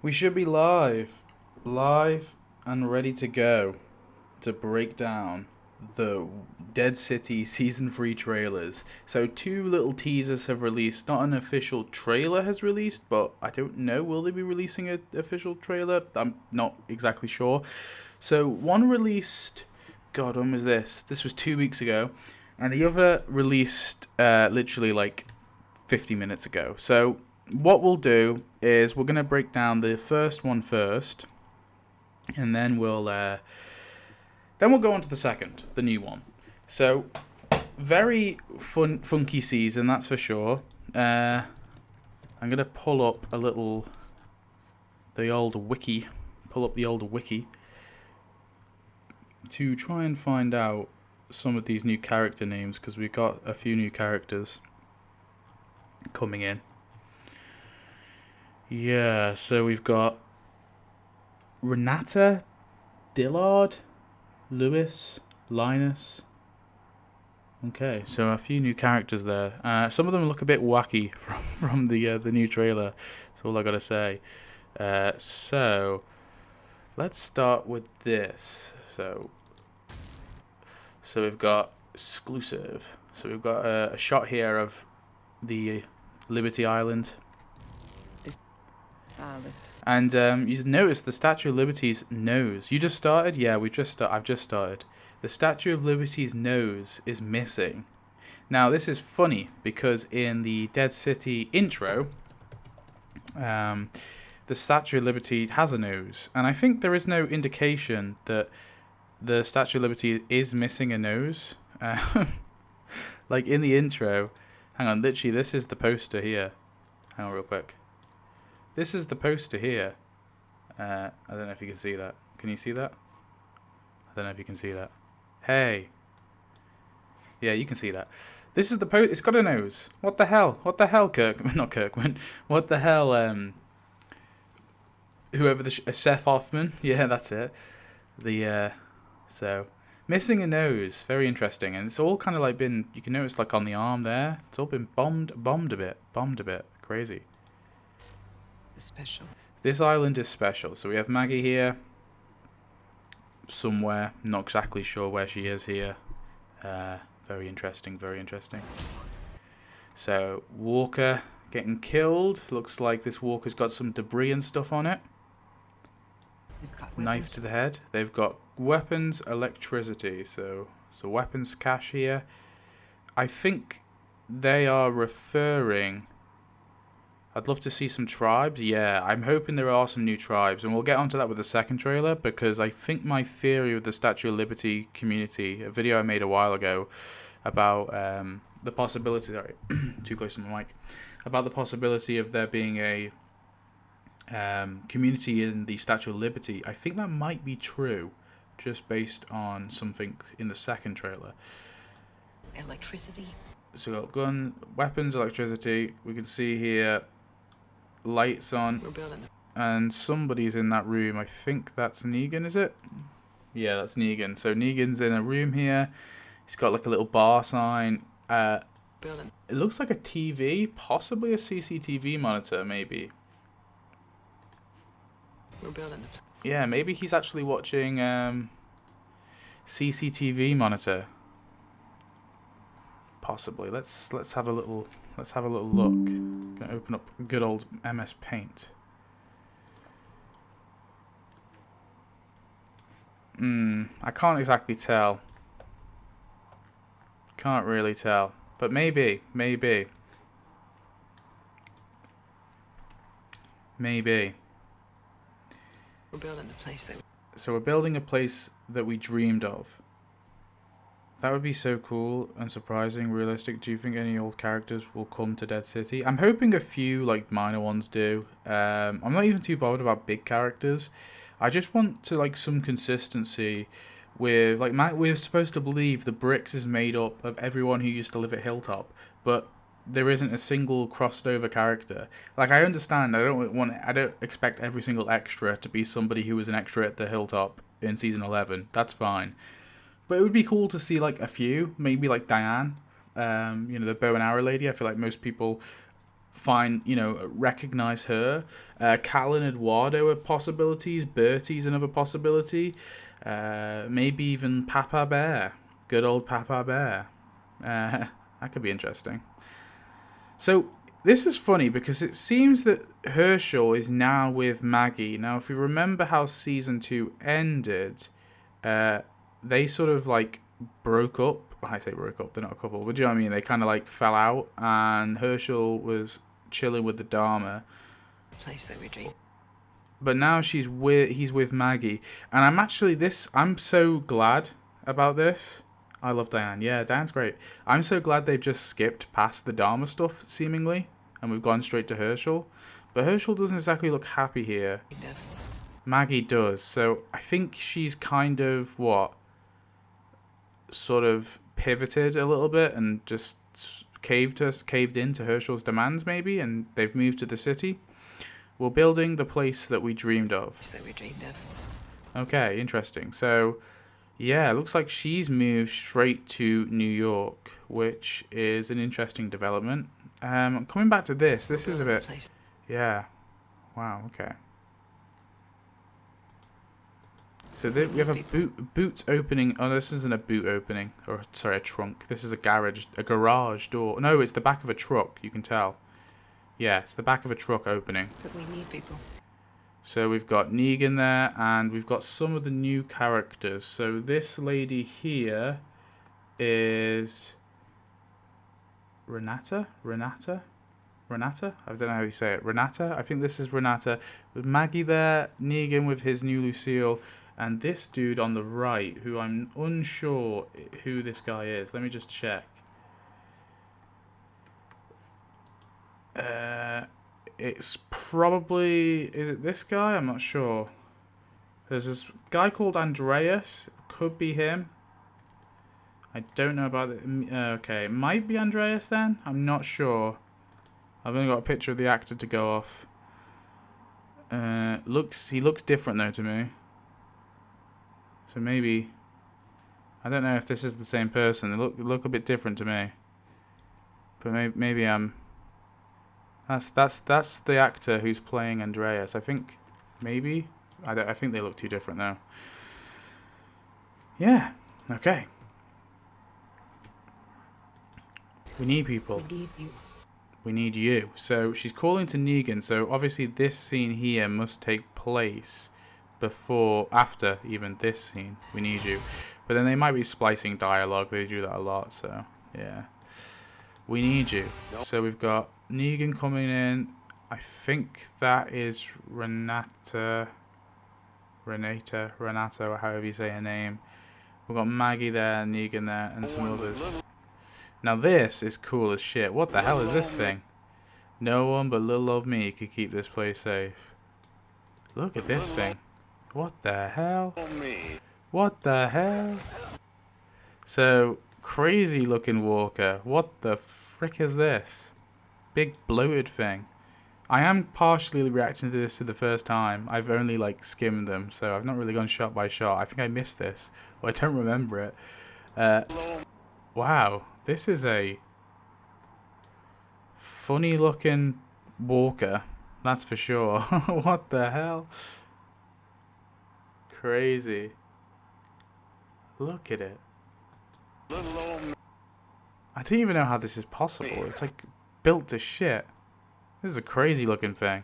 We should be live and ready to go to break down the Dead City Season 3 trailers. So 2 little teasers have released. Not an official trailer has released, but I don't know. Will they be releasing an official trailer? I'm not exactly sure. So one released, God, when was this? This was 2 weeks ago. And the other released literally like 50 minutes ago. So what we'll do is we're going to break down the first one first, and then we'll go on to the second, the new one. So very funky season, that's for sure. I'm going to pull up the old wiki to try and find out some of these new character names, because we've got a few new characters coming in. Yeah, so we've got Renata, Dillard, Lewis, Linus. Okay, so a few new characters there. Some of them look a bit wacky from the new trailer. That's all I gotta say. So let's start with this. So we've got exclusive. So we've got a shot here of the Liberty Island. And you notice the Statue of Liberty's nose. You just started? Yeah, I've just started. The Statue of Liberty's nose is missing. Now, this is funny because in the Dead City intro, the Statue of Liberty has a nose. And I think there is no indication that the Statue of Liberty is missing a nose. Like in the intro. Hang on, literally, this is the poster here. Hang on real quick. This is the poster here. I don't know if you can see that. Can you see that? I don't know if you can see that. Hey. Yeah, you can see that. This is the poster. It's got a nose. What the hell? What the hell, Kirkman? Not Kirkman. What the hell, whoever Seth Hoffman. Yeah, that's it. So, missing a nose. Very interesting. And it's all kind of like been, you can notice like on the arm there. It's all been bombed a bit. Crazy. Special. This island is special. So we have Maggie here. Somewhere. Not exactly sure where she is here. Very interesting. So Walker getting killed. Looks like this Walker's got some debris and stuff on it. Knife to the head. They've got weapons, electricity. So weapons cache here. I think they are referring... I'd love to see some tribes. Yeah, I'm hoping there are some new tribes. And we'll get onto that with the second trailer, because I think my theory with the Statue of Liberty community, a video I made a while ago about the possibility... Sorry, too close to my mic. About the possibility of there being a community in the Statue of Liberty. I think that might be true, just based on something in the second trailer. Electricity. So we've got gun, weapons, electricity. We can see here... lights on, and somebody's in that room. I think that's Negan, is it? Yeah, that's Negan. So Negan's in a room here. He's got like a little bar sign. It looks like a TV, possibly a CCTV monitor, maybe. Yeah, maybe he's actually watching CCTV monitor. Possibly. Let's have a little look. Gonna open up good old MS Paint. I can't exactly tell. Can't really tell. But maybe. We're building a place that... So we're building a place that we dreamed of. That would be so cool and surprising, realistic. Do you think any old characters will come to Dead City? I'm hoping a few, like, minor ones do. I'm not even too bothered about big characters. I just want to, like, some consistency with, like, we're supposed to believe the bricks is made up of everyone who used to live at Hilltop, but there isn't a single crossed over character. Like, I understand, I don't expect every single extra to be somebody who was an extra at the Hilltop in Season 11. That's fine. But it would be cool to see, like, a few. Maybe, like, Diane. The bow and arrow lady. I feel like most people find, recognize her. Cal and Eduardo are possibilities. Bertie's another possibility. Maybe even Papa Bear. Good old Papa Bear. That could be interesting. So this is funny because it seems that Herschel is now with Maggie. Now, if you remember how season 2 ended, they sort of like broke up. I say broke up, they're not a couple, but do you know what I mean? They kind of like fell out, and Herschel was chilling with the Dharma. Place that we dream. But now he's with Maggie, and I'm so glad about this. I love Diane. Yeah, Diane's great. I'm so glad they've just skipped past the Dharma stuff, seemingly, and we've gone straight to Herschel. But Herschel doesn't exactly look happy here. Maggie does, so I think she's kind of, sort of pivoted a little bit and just caved into Herschel's demands, maybe, and they've moved to the city. We're building the place that we dreamed of. Okay, interesting. So, yeah, it looks like she's moved straight to New York, which is an interesting development. Coming back to this is a bit... Yeah. Wow, okay. So we have a boot opening. Oh, this isn't a boot opening. Or, sorry, a trunk. This is a garage door. No, it's the back of a truck, you can tell. Yeah, it's the back of a truck opening. But we need people. So we've got Negan there, and we've got some of the new characters. So this lady here is Renata? I don't know how you say it. Renata? I think this is Renata. With Maggie there, Negan with his new Lucille, and this dude on the right, who I'm unsure who this guy is. Let me just check. It's probably... Is it this guy? I'm not sure. There's this guy called Andreas. Could be him. I don't know about it. Okay, it might be Andreas then. I'm not sure. I've only got a picture of the actor to go off. He looks different though to me. So maybe... I don't know if this is the same person. They look a bit different to me. But maybe I'm... That's the actor who's playing Andreas. I think maybe I think they look too different though. Yeah. Okay. We need people. We need you. We need you. So she's calling to Negan. So obviously this scene here must take place after even this scene. We need you. But then they might be splicing dialogue. They do that a lot. So yeah. We need you. Nope. So we've got Negan coming in. I think that is Renata, or however you say her name. We've got Maggie there, Negan there, and some others. Now this is cool as shit. What the hell is this thing? No one but little old me could keep this place safe. Look at this thing. What the hell? What the hell? So... Crazy looking walker. What the frick is this? Big bloated thing. I am partially reacting to this for the first time. I've only like skimmed them, so I've not really gone shot by shot. I think I missed this. Well, I don't remember it. Wow. This is a funny looking walker. That's for sure. What the hell? Crazy. Look at it. I don't even know how this is possible. It's like built to shit. This is a crazy looking thing.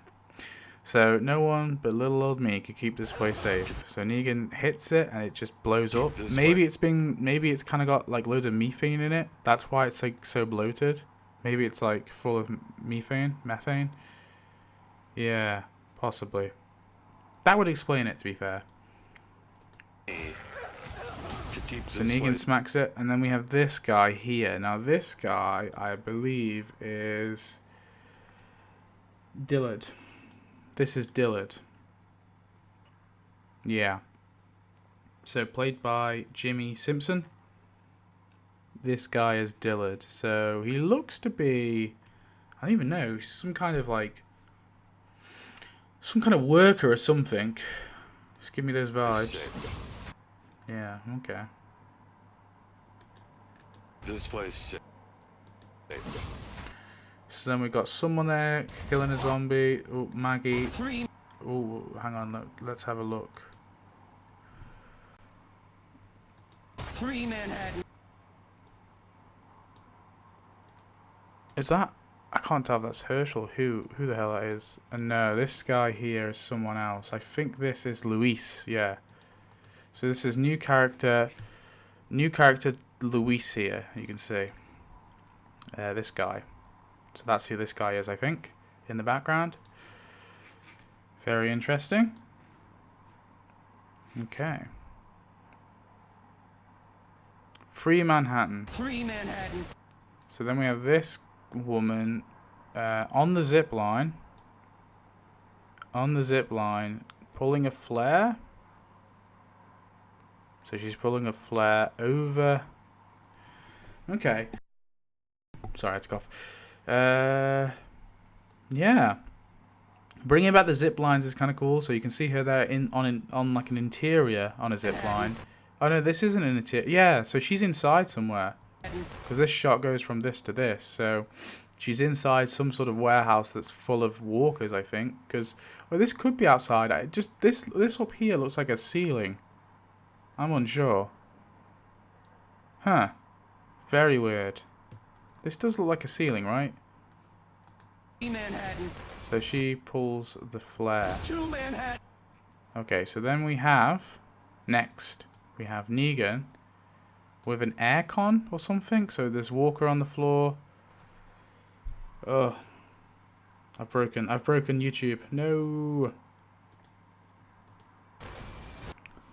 So no one but little old me could keep this place safe. So Negan hits it and it just blows up. Maybe it's kind of got like loads of methane in it. That's why it's like so bloated. Maybe it's like full of methane. Yeah, possibly. That would explain it, to be fair. So Negan smacks it, and then we have this guy here. Now this guy, I believe, is Dillard. This is Dillard. Yeah. So played by Jimmi Simpson. This guy is Dillard. So he looks to be, I don't even know, some kind of worker or something. Just give me those vibes. Yeah, okay. This place. So then we got someone there killing a zombie. Oh, Maggie. Oh, hang on. Let's have a look. 3 Manhattan. Is that? I can't tell if that's Herschel. Who the hell that is? And no, this guy here is someone else. I think this is Luis. Yeah. So this is new character Luis here. You can see. This guy. So that's who this guy is, I think, in the background. Very interesting. Okay. Free Manhattan. 3 Manhattan. So then we have this woman on the zip line. Pulling a flare. So she's pulling a flare over. Okay. Sorry, I had to cough. Yeah. Bringing back the zip lines is kind of cool. So you can see her there on like an interior on a zip line. Oh no, this isn't an interior. Yeah, so she's inside somewhere. Because this shot goes from this to this. So she's inside some sort of warehouse that's full of walkers, I think. Because this could be outside. This up here looks like a ceiling. I'm unsure. Huh. Very weird. This does look like a ceiling, right? Manhattan. So she pulls the flare. 2 Manhattan. Okay, so then we have... Next, we have Negan with an aircon or something. So there's Walker on the floor. Ugh. I've broken YouTube. No.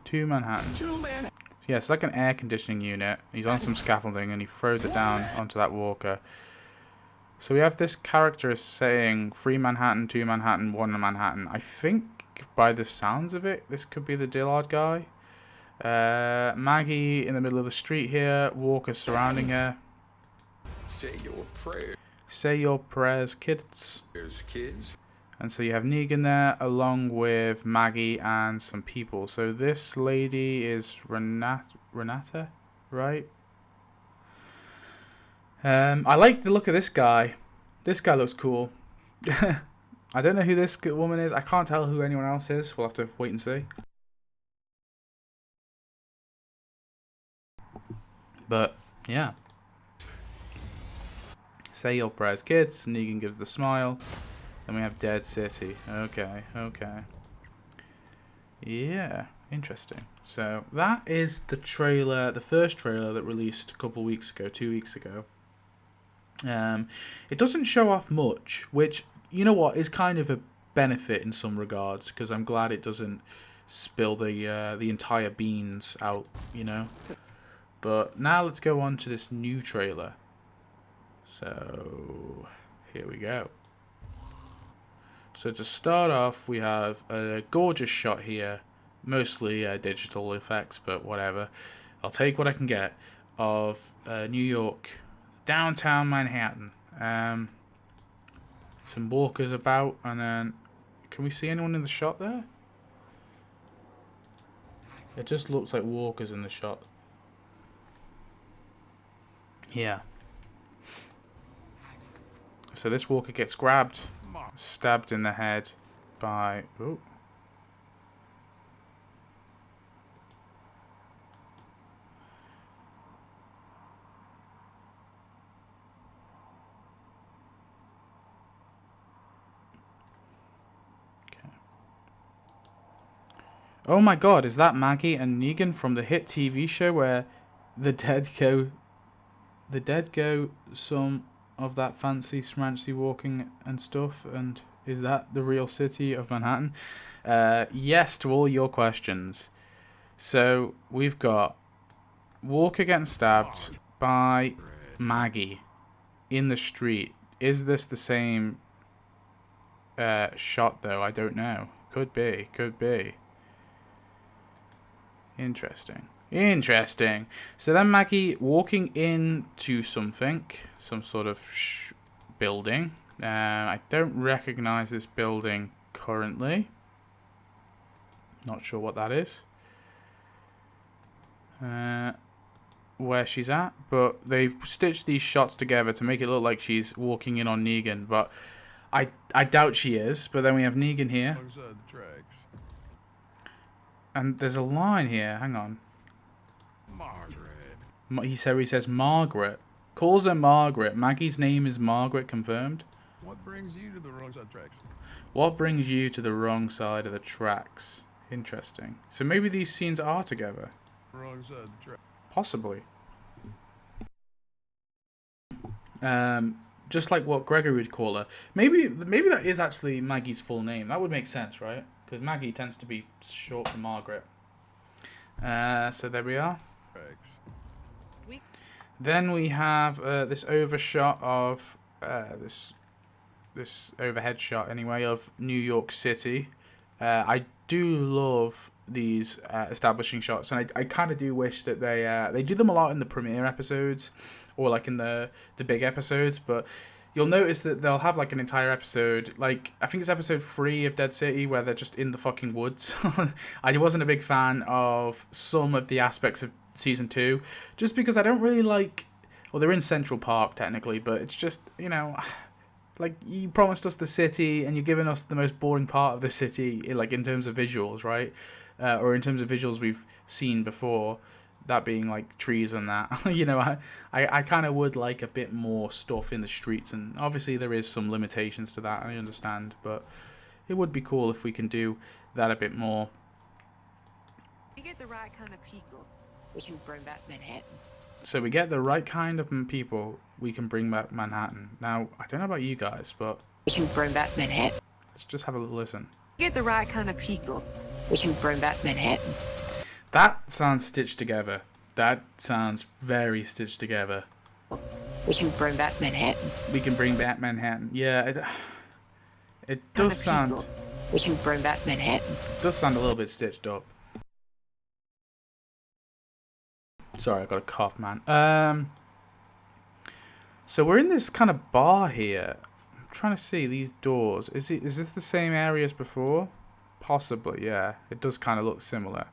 2 Manhattan. 2 Manhattan. Yeah, it's like an air conditioning unit. He's on some scaffolding and he throws it down onto that walker. So we have this character saying 3 Manhattan, 2 Manhattan, 1 Manhattan. I think by the sounds of it, this could be the Dillard guy. Maggie in the middle of the street here. Walker surrounding her. Say your prayers, Say your prayers, kids. kids. And so you have Negan there, along with Maggie and some people. So this lady is Renata, right? I like the look of this guy. This guy looks cool. I don't know who this woman is. I can't tell who anyone else is. We'll have to wait and see. But, yeah. Say your prayers, kids. Negan gives the smile. Then we have Dead City. Okay. Yeah, interesting. So that is the trailer, the first trailer that released a couple weeks ago, 2 weeks ago. It doesn't show off much, which, you know what, is kind of a benefit in some regards, because I'm glad it doesn't spill the entire beans out, you know. But now let's go on to this new trailer. So here we go. So to start off, we have a gorgeous shot here, mostly digital effects, but whatever. I'll take what I can get of New York, downtown Manhattan. Some walkers about, and then can we see anyone in the shot there? It just looks like walkers in the shot. Yeah. So this walker gets grabbed, stabbed in the head by... Ooh. Okay. Oh my god, is that Maggie and Negan from the hit TV show where the dead go some of that fancy schmancy walking and stuff? And is that the real city of Manhattan? Yes to all your questions. So we've got Walker getting stabbed by Maggie in the street. Is this the same shot though? I don't know. Could be. Interesting. So then Maggie walking into something, some sort of building. I don't recognize this building currently. Not sure what that is. where she's at, but they've stitched these shots together to make it look like she's walking in on Negan, but I doubt she is. But then we have Negan here. Alongside the tracks. And there's a line here. Hang on. Margaret. He says Margaret. Calls her Margaret. Maggie's name is Margaret, confirmed. What brings you to the wrong side of the tracks? What brings you to the wrong side of the tracks? Interesting. So maybe these scenes are together. Wrong side of the tracks. Possibly. Just like what Gregory would call her. Maybe that is actually Maggie's full name. That would make sense, right? Because Maggie tends to be short for Margaret. So there we are. Tracks. Then we have this overshot of this overhead shot anyway of New York City. I do love these establishing shots, and I kind of do wish that they do them a lot in the premiere episodes or like in the big episodes, but you'll notice that they'll have like an entire episode, like I think it's episode 3 of Dead City, where they're just in the fucking woods. I wasn't a big fan of some of the aspects of season 2, just because I don't really like, well, they're in Central Park technically, but it's just, you know, like you promised us the city and you're giving us the most boring part of the city, like in terms of visuals, right? Or in terms of visuals we've seen before, that being like trees and that. You know, I kind of would like a bit more stuff in the streets, and obviously there is some limitations to that, I understand, but it would be cool if we can do that a bit more. We get the right kind of people, we can bring back Manhattan. So we get the right kind of people, we can bring back Manhattan. Now, I don't know about you guys, but We can bring back Manhattan. let's just have a little listen. We get the right kind of people, we can bring back Manhattan. That sounds stitched together. That sounds very stitched together. We can bring back Manhattan. We can bring back Manhattan. Yeah, it Kind does of sound people, we can bring back Manhattan. a little bit stitched up. Sorry, I got a cough, man. So we're in this kind of bar here. I'm trying to see these doors. Is this the same area as before? Possibly, yeah. It does kind of look similar.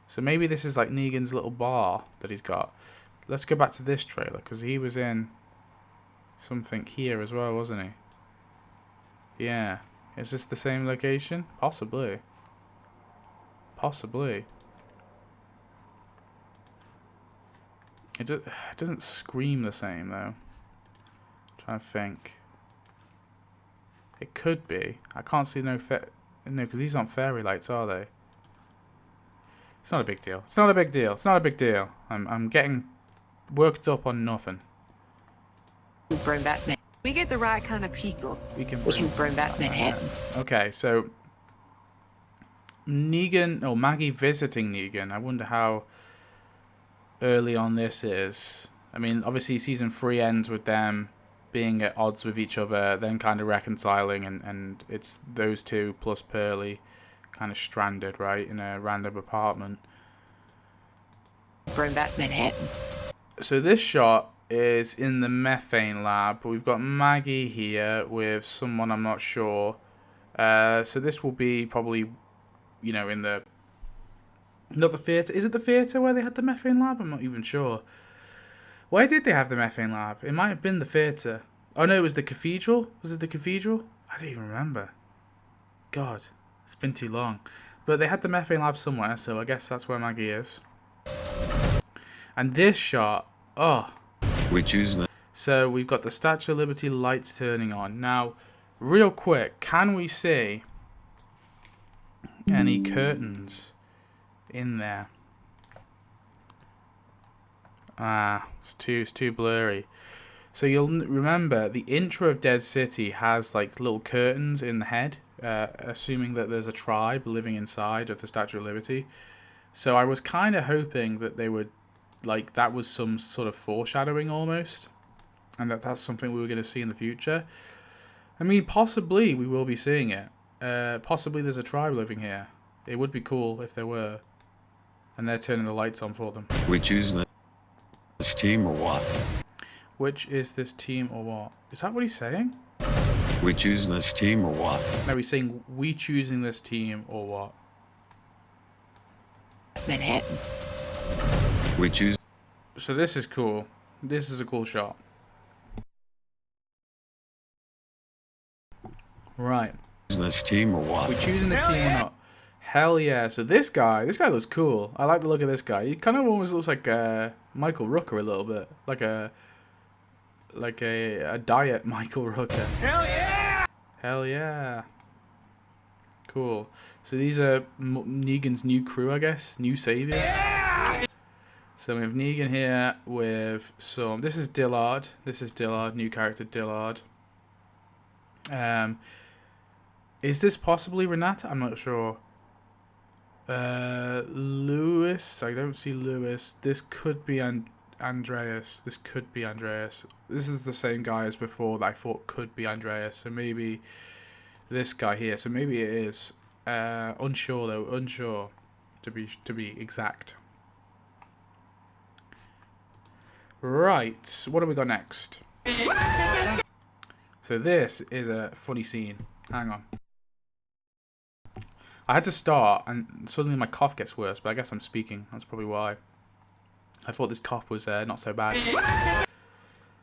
So maybe this is like Negan's little bar that he's got. Let's go back to this trailer, because he was in something here as well, wasn't he? Yeah. Is this the same location? Possibly. Possibly. It doesn't scream the same, though. Trying to think. It could be. I can't see no, because these aren't fairy lights, are they? It's not a big deal. It's not a big deal. It's not a big deal. I'm getting worked up on nothing. Bring back Manhattan. We get the right kind of people, We can bring back Manhattan. Okay, so Negan, or Maggie visiting Negan. I wonder how early on this is. I mean, obviously season 3 ends with them being at odds with each other, then kind of reconciling, and it's those two plus Pearly kind of stranded, right, in a random apartment. Bring back Manhattan. So this shot is in the methane lab, but we've got Maggie here with someone I'm not sure. So this will be probably, you know, in the... Not the theatre. Is it the theatre where they had the methane lab? I'm not even sure. Where did they have the methane lab? It might have been the theatre. Oh no, it was the cathedral? Was it the cathedral? I don't even remember. God, it's been too long. But they had the methane lab somewhere, so I guess that's where Maggie is. And this shot, oh. We choose the... So we've got the Statue of Liberty lights turning on. Now, real quick, can we see any curtains in there? It's too blurry. So you'll remember the intro of Dead City has like little curtains in the head, assuming that there's a tribe living inside of the Statue of Liberty. So I was kind of hoping that they would, like, that was some sort of foreshadowing almost, and that's something we were going to see in the future. I mean, possibly we will be seeing it. Possibly there's a tribe living here. It would be cool if there were. And they're turning the lights on for them. We choose this team or what? Which is this team or what? Is that what he's saying? We choose this team or what? No, he's saying we choosing this team or what? Manhattan. We choose So this is cool. This is a cool shot. Right. this team or what? We choosing this team or not? Hell yeah. So this guy looks cool. I like the look of this guy. He kind of almost looks like Michael Rooker a little bit. Like a diet Michael Rooker. Hell yeah! Hell yeah. Cool. So these are Negan's new crew, I guess. New saviors. Yeah! So we have Negan here with some... This is Dillard. New character Dillard. Is this possibly Renata? I'm not sure. Lewis. I don't see Lewis. This could be Andreas. This is the same guy as before that I thought could be Andreas. So maybe this guy here. So maybe it is. Unsure though. Unsure to be exact. Right. What do we got next? So this is a funny scene. Hang on. I had to start, and suddenly my cough gets worse, but I guess I'm speaking. That's probably why. I thought this cough was not so bad.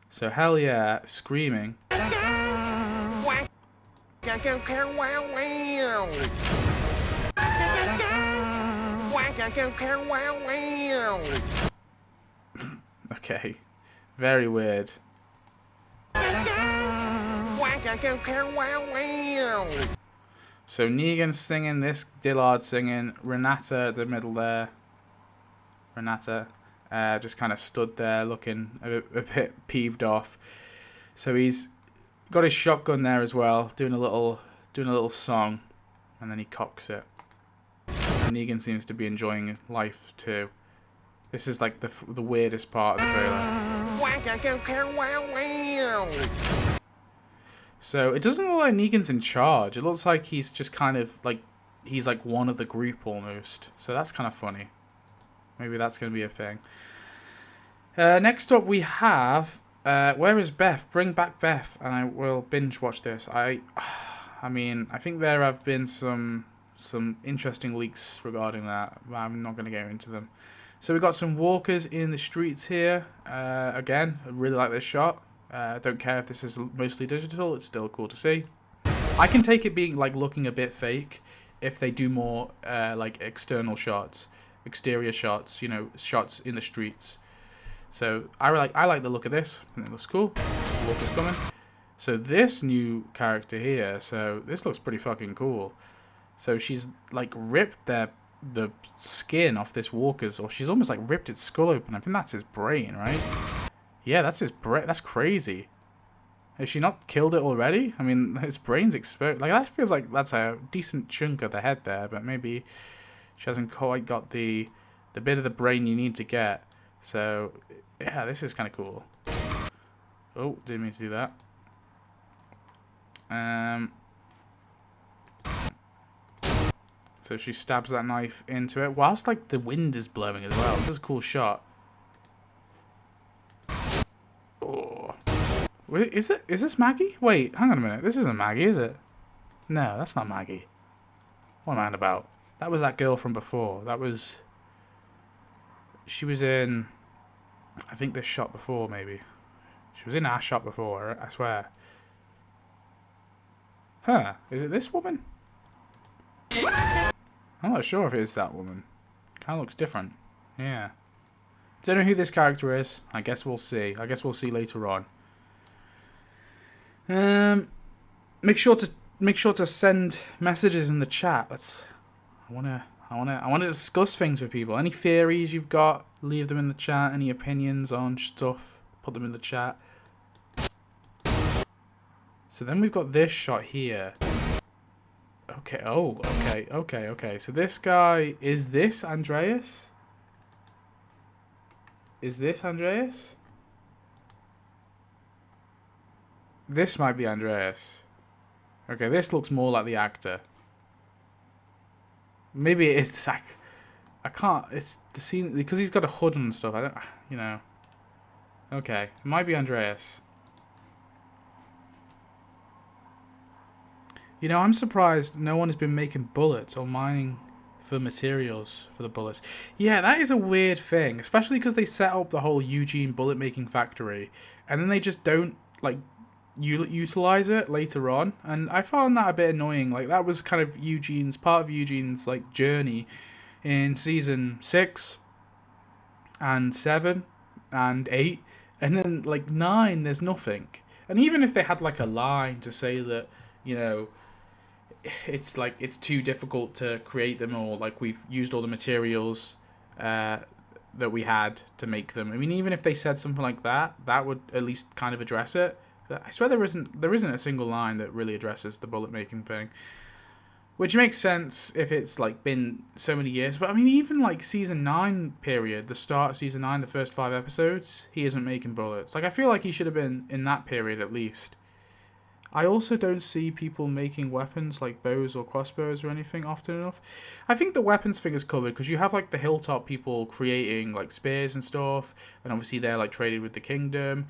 So, hell yeah, screaming. Okay. Very weird. So Negan's singing this, Dillard singing, Renata at the middle there. Renata just kind of stood there looking a bit peeved off. So he's got his shotgun there as well, doing a little song, and then he cocks it. And Negan seems to be enjoying his life too. This is like the weirdest part of the trailer. So it doesn't look like Negan's in charge. It looks like he's just kind of like he's like one of the group almost. So that's kind of funny. Maybe that's going to be a thing. Next up we have where is Beth? Bring back Beth, and I will binge watch this. I mean, I think there have been some interesting leaks regarding that, but I'm not going to go into them. So we've got some walkers in the streets here. Again, I really like this shot. Don't care if this is mostly digital, it's still cool to see. I can take it being like looking a bit fake if they do more like external shots, exterior shots, you know, shots in the streets. So I like the look of this. I think it looks cool. Walker's coming. So this new character here, so this looks pretty fucking cool. So she's like ripped the skin off this walker's, or she's almost like ripped its skull open. I think that's his brain, right? Yeah, that's his brain. That's crazy. Has she not killed it already? I mean, his brain's exposed. Like, that feels like that's a decent chunk of the head there, but maybe she hasn't quite got the bit of the brain you need to get. So, yeah, this is kind of cool. Oh, didn't mean to do that. So she stabs that knife into it, whilst, like, the wind is blowing as well. This is a cool shot. Oh. Wait, is this Maggie? Wait, hang on a minute. This isn't Maggie, is it? No, that's not Maggie. What am I on about? That was that girl from before. That was... She was in... I think this shot before, maybe. She was in our shot before, I swear. Huh. Is it this woman? I'm not sure if it is that woman. Kind of looks different. Yeah. Don't know who this character is. I guess we'll see. I guess we'll see later on. Make sure to send messages in the chat. I wanna discuss things with people. Any theories you've got, leave them in the chat. Any opinions on stuff, put them in the chat. So then we've got this shot here. Okay. Oh, okay. So this guy, is this Andreas? Is this Andreas? This might be Andreas. Okay, this looks more like the actor. Maybe it is the sack. I can't. It's the scene because he's got a hood and stuff. I don't. You know. Okay, it might be Andreas. You know, I'm surprised no one has been making bullets or mining for materials for the bullets. Yeah, that is a weird thing, especially because they set up the whole Eugene bullet making factory, and then they just don't like utilize it later on, and I found that a bit annoying. Like that was kind of part of Eugene's like journey in season 6 and 7 and 8, and then like 9 there's nothing. And even if they had like a line to say that, you know, it's like it's too difficult to create them, or like we've used all the materials that we had to make them. I mean, even if they said something like that, that would at least kind of address it. I swear there isn't a single line that really addresses the bullet making thing, which makes sense if it's like been so many years. But I mean, even like season 9 period, the start of season 9, the first 5 episodes, he isn't making bullets. Like I feel like he should have been in that period at least. I also don't see people making weapons like bows or crossbows or anything often enough. I think the weapons thing is covered because you have like the hilltop people creating like spears and stuff, and obviously they're like traded with the kingdom.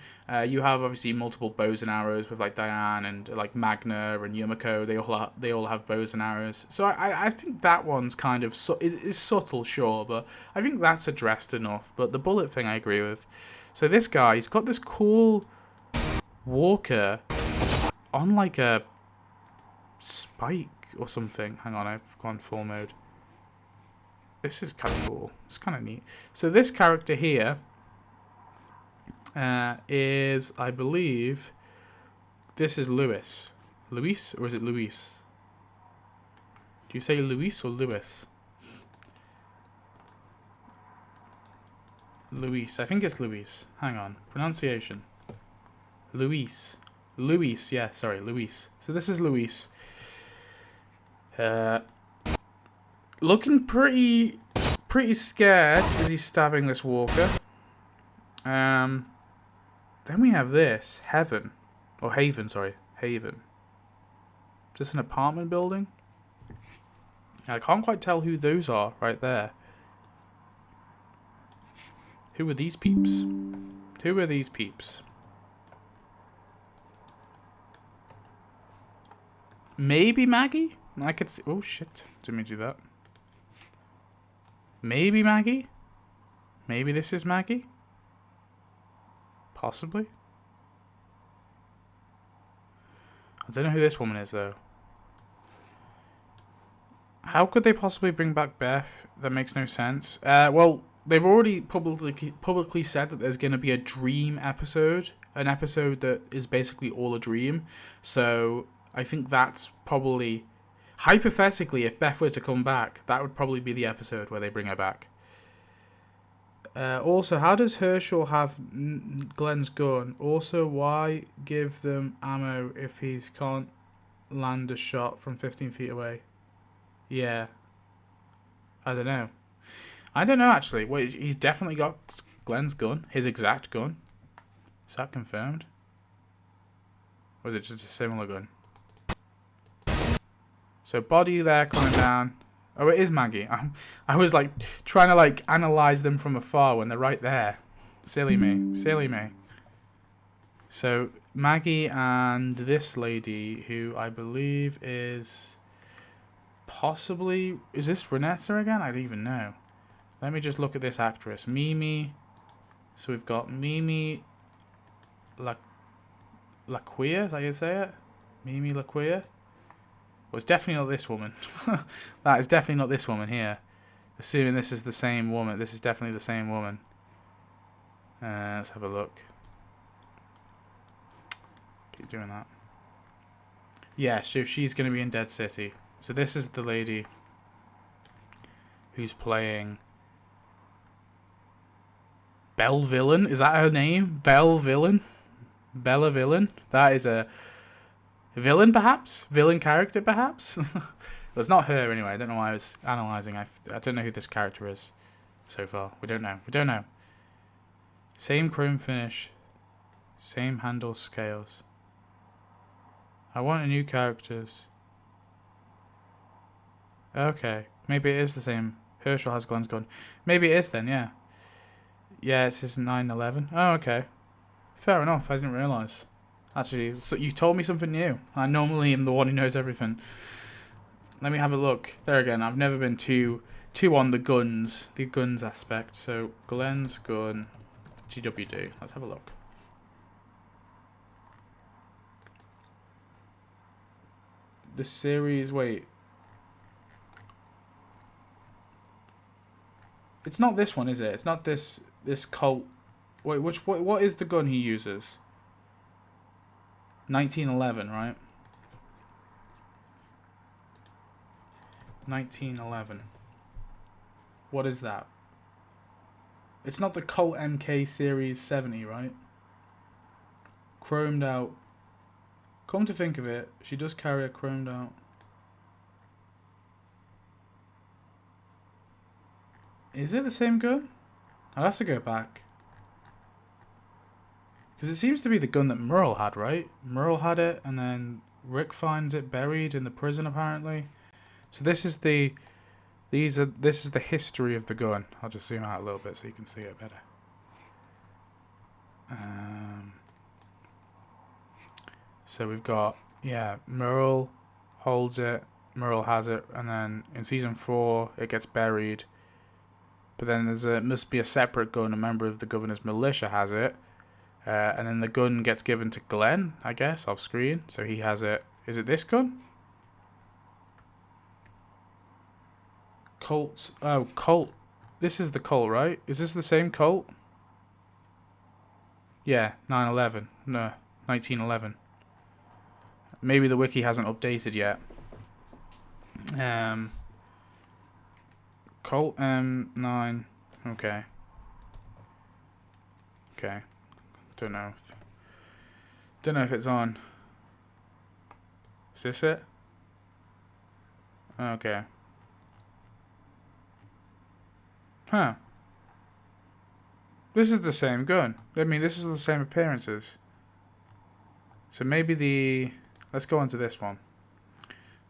You have obviously multiple bows and arrows with like Diane and like Magna and Yumiko. They all have bows and arrows. So I think that one's kind of it is subtle, sure, but I think that's addressed enough. But the bullet thing I agree with. So this guy, he's got this cool walker on like a spike or something. Hang on, I've gone full mode. This is kind of cool. It's kind of neat. So this character here is, I believe, this is Luis. Luis, or is it Luis? Do you say Luis or Luis? Luis. I think it's Luis. Hang on. Pronunciation. Luis. Luis, yeah, sorry, Luis. So this is Luis. Looking pretty scared as he's stabbing this walker. Then we have this, Haven. Is this an apartment building? I can't quite tell who those are right there. Who are these peeps? Who are these peeps? Maybe Maggie? I could see. Oh shit. Didn't mean to do that. Maybe Maggie? Maybe this is Maggie? Possibly? I don't know who this woman is though. How could they possibly bring back Beth? That makes no sense. Well, they've already publicly said that there's going to be a dream episode. An episode that is basically all a dream. So I think that's probably, hypothetically, if Beth were to come back, that would probably be the episode where they bring her back. Also, how does Herschel have Glenn's gun? Also, why give them ammo if he can't land a shot from 15 feet away? Yeah. I don't know. Actually. Wait, he's definitely got Glenn's gun? His exact gun? Is that confirmed? Or is it just a similar gun? So body there coming down. Oh, it is Maggie. I was like trying to like analyze them from afar when they're right there. Silly me. Silly me. So Maggie and this lady, who I believe is possibly... Is this Renessa again? I don't even know. Let me just look at this actress. Mimi. So we've got Mimi LaQuia, is that how you say it? Mimi LaQuia? Well, it's definitely not this woman. That is definitely not this woman here. Assuming this is the same woman. This is definitely the same woman. Let's have a look. Keep doing that. Yeah, so she's going to be in Dead City. So this is the lady who's playing Belle Villain. Is that her name? Belle Villain? Bella Villain? That is a villain, perhaps? Villain character, perhaps? Well, it's not her, anyway. I don't know why I was analysing. I don't know who this character is so far. We don't know. We don't know. Same chrome finish. Same handle scales. I want a new characters. Okay. Maybe it is the same. Herschel has Glenn's gun. Maybe it is then, yeah. Yeah, it says 9/11. Oh, okay. Fair enough. I didn't realise. Actually, so you told me something new. I normally am the one who knows everything. Let me have a look. There again, I've never been too on the guns aspect. So Glenn's gun, GWD. Let's have a look. The series, wait. It's not this one, is it? It's not this Colt. Wait, what is the gun he uses? 1911, right? 1911. What is that? It's not the Colt MK Series 70, right? Chromed out. Come to think of it, she does carry a chromed out. Is it the same gun? I'll have to go back. Because it seems to be the gun that Merle had, right? Merle had it, and then Rick finds it buried in the prison, apparently. So this is the... This is the history of the gun. I'll just zoom out a little bit so you can see it better. So we've got, yeah, Merle holds it, Merle has it, and then in season 4 it gets buried. But then must be a separate gun. A member of the governor's militia has it, and then the gun gets given to Glenn, I guess, off screen. So he has it. Is it this gun? Colt. Oh, Colt. This is the Colt, right? Is this the same Colt? Yeah, 9/11. No, 1911. Maybe the wiki hasn't updated yet. Colt M9. Okay. Okay. Don't know if it's on. Is this it? Okay. Huh. This is the same gun. I mean, this is the same appearances. So maybe the... Let's go on to this one.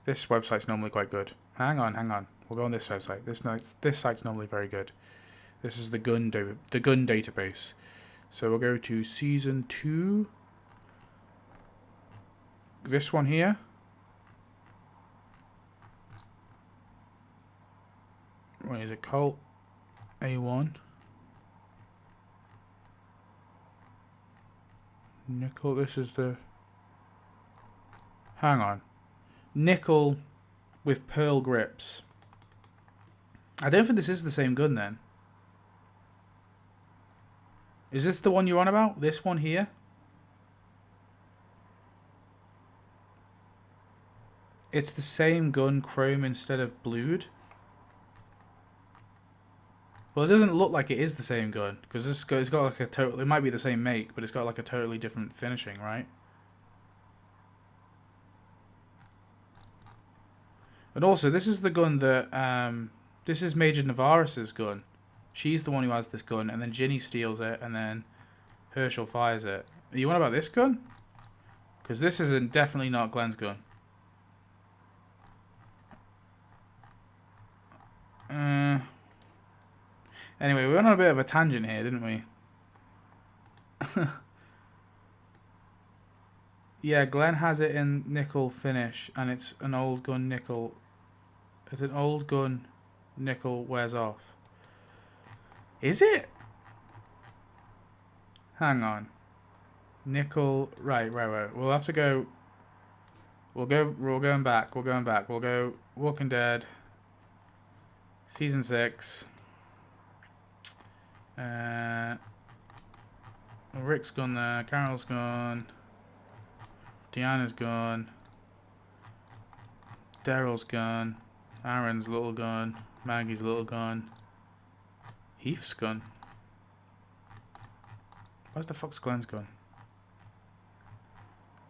This website's normally quite good. Hang on. We'll go on this website. This site's normally very good. This is the gun database. So we'll go to season 2. This one here. What is it? Colt A1. Nickel. This is the... Hang on. Nickel with pearl grips. I don't think this is the same gun then. Is this the one you're on about? This one here? It's the same gun, chrome instead of blued. Well, it doesn't look like it is the same gun, because it's got like a total... It might be the same make, but it's got like a totally different finishing, right? And also, this is the gun that... this is Major Navarres's gun. She's the one who has this gun, and then Ginny steals it, and then Herschel fires it. Are you on about this gun? Because this is definitely not Glenn's gun. Anyway, we went on a bit of a tangent here, didn't we? Yeah, Glenn has it in nickel finish, and it's an old gun nickel. It's an old gun nickel wears off. Is it? Hang on. Nickel. Right. We'll have to go. We're going back. We'll go Walking Dead. Season 6. Rick's gone there. Carol's gone. Deanna's gone. Daryl's gone. Aaron's little gone. Maggie's little gone. Heath's gone. Where's the fuck's Glenn's gone?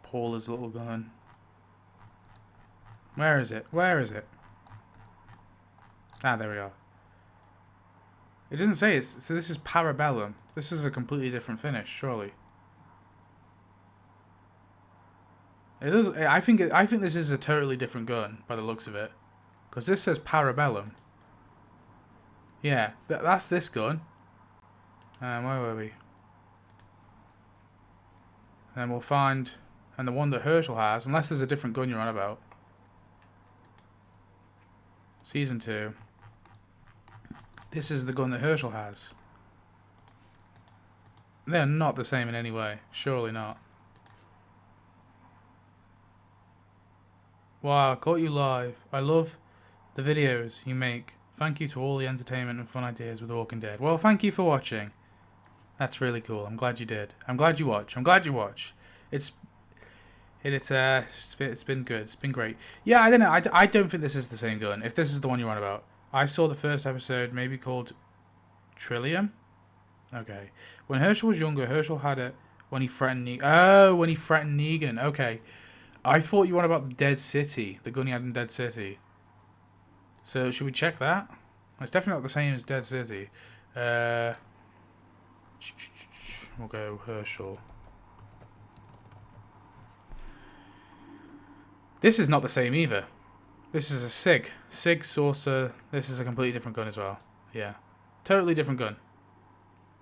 Paula's little gone. Where is it? Ah, there we are. It doesn't say it's... So this is Parabellum. This is a completely different finish, surely. It is. I think this is a totally different gun by the looks of it, because this says Parabellum. Yeah, that's this gun. Where were we? And then we'll find, and the one that Herschel has, unless there's a different gun you're on about. Season 2. This is the gun that Herschel has. They're not the same in any way. Surely not. Wow, caught you live. I love the videos you make. Thank you to all the entertainment and fun ideas with The Walking Dead. Well, thank you for watching. That's really cool. I'm glad you did. I'm glad you watch. I'm glad you watch. It's been good. It's been great. Yeah, I don't know. I don't think this is the same gun. If this is the one you're on about. I saw the first episode, maybe called Trillium. Okay. When Herschel was younger, Herschel had it when he threatened Negan. Oh, when he threatened Negan. Okay. I thought you were on about the Dead City. The gun he had in Dead City. So, should we check that? It's definitely not the same as Dead City. We'll go Herschel. This is not the same either. This is a SIG. SIG Saucer. This is a completely different gun as well. Yeah. Totally different gun.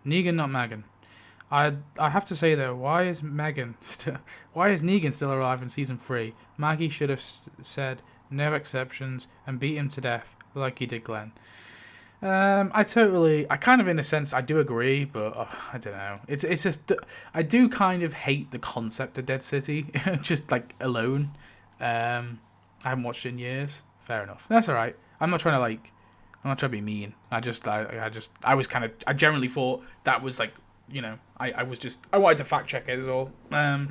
Negan, not Megan. I have to say though, why is Negan still alive in season 3? Maggie should have said no exceptions and beat him to death like he did Glenn. I kind of in a sense I do agree, but I don't know. It's just I do kind of hate the concept of Dead City, just like alone. I haven't watched it in years. Fair enough. That's all right. I'm not trying to be mean. I generally thought that was like, you know, I wanted to fact check it is all. I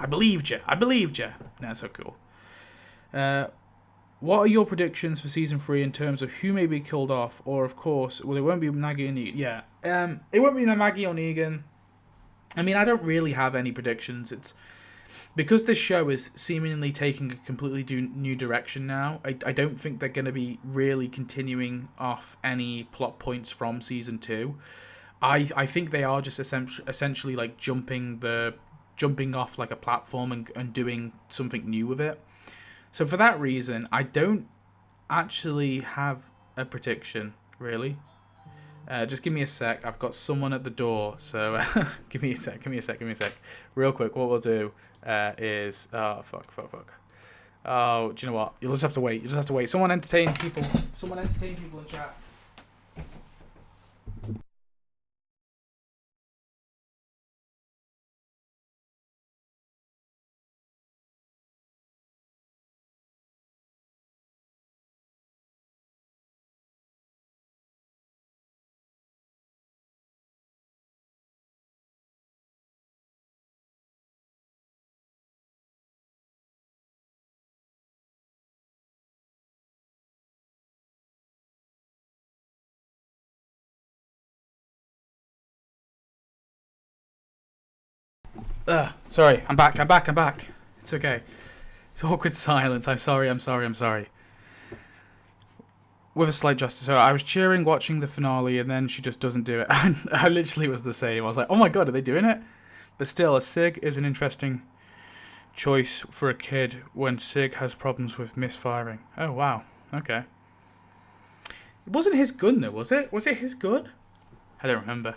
believed you. That's so cool. What are your predictions for season 3 in terms of who may be killed off, or of course, well, it won't be Maggie and Negan. Yeah. It won't be Maggie or Negan. I mean, I don't really have any predictions. It's because this show is seemingly taking a completely new direction now. I don't think they're going to be really continuing off any plot points from season 2. I think they are just essentially like jumping off like a platform and doing something new with it. So for that reason, I don't actually have a prediction, really. Just give me a sec. I've got someone at the door, so give me a sec. Real quick, what we'll do is... Oh, fuck. Oh, do you know what? You'll just have to wait. Someone entertain people in chat. Sorry, I'm back. It's okay. It's awkward silence. I'm sorry. With a slight justice. So I was cheering watching the finale, and then she just doesn't do it. And I literally was the same. I was like, oh my god, are they doing it? But still, a SIG is an interesting choice for a kid when SIG has problems with misfiring. Oh, wow. Okay. It wasn't his gun, though, was it? Was it his gun? I don't remember.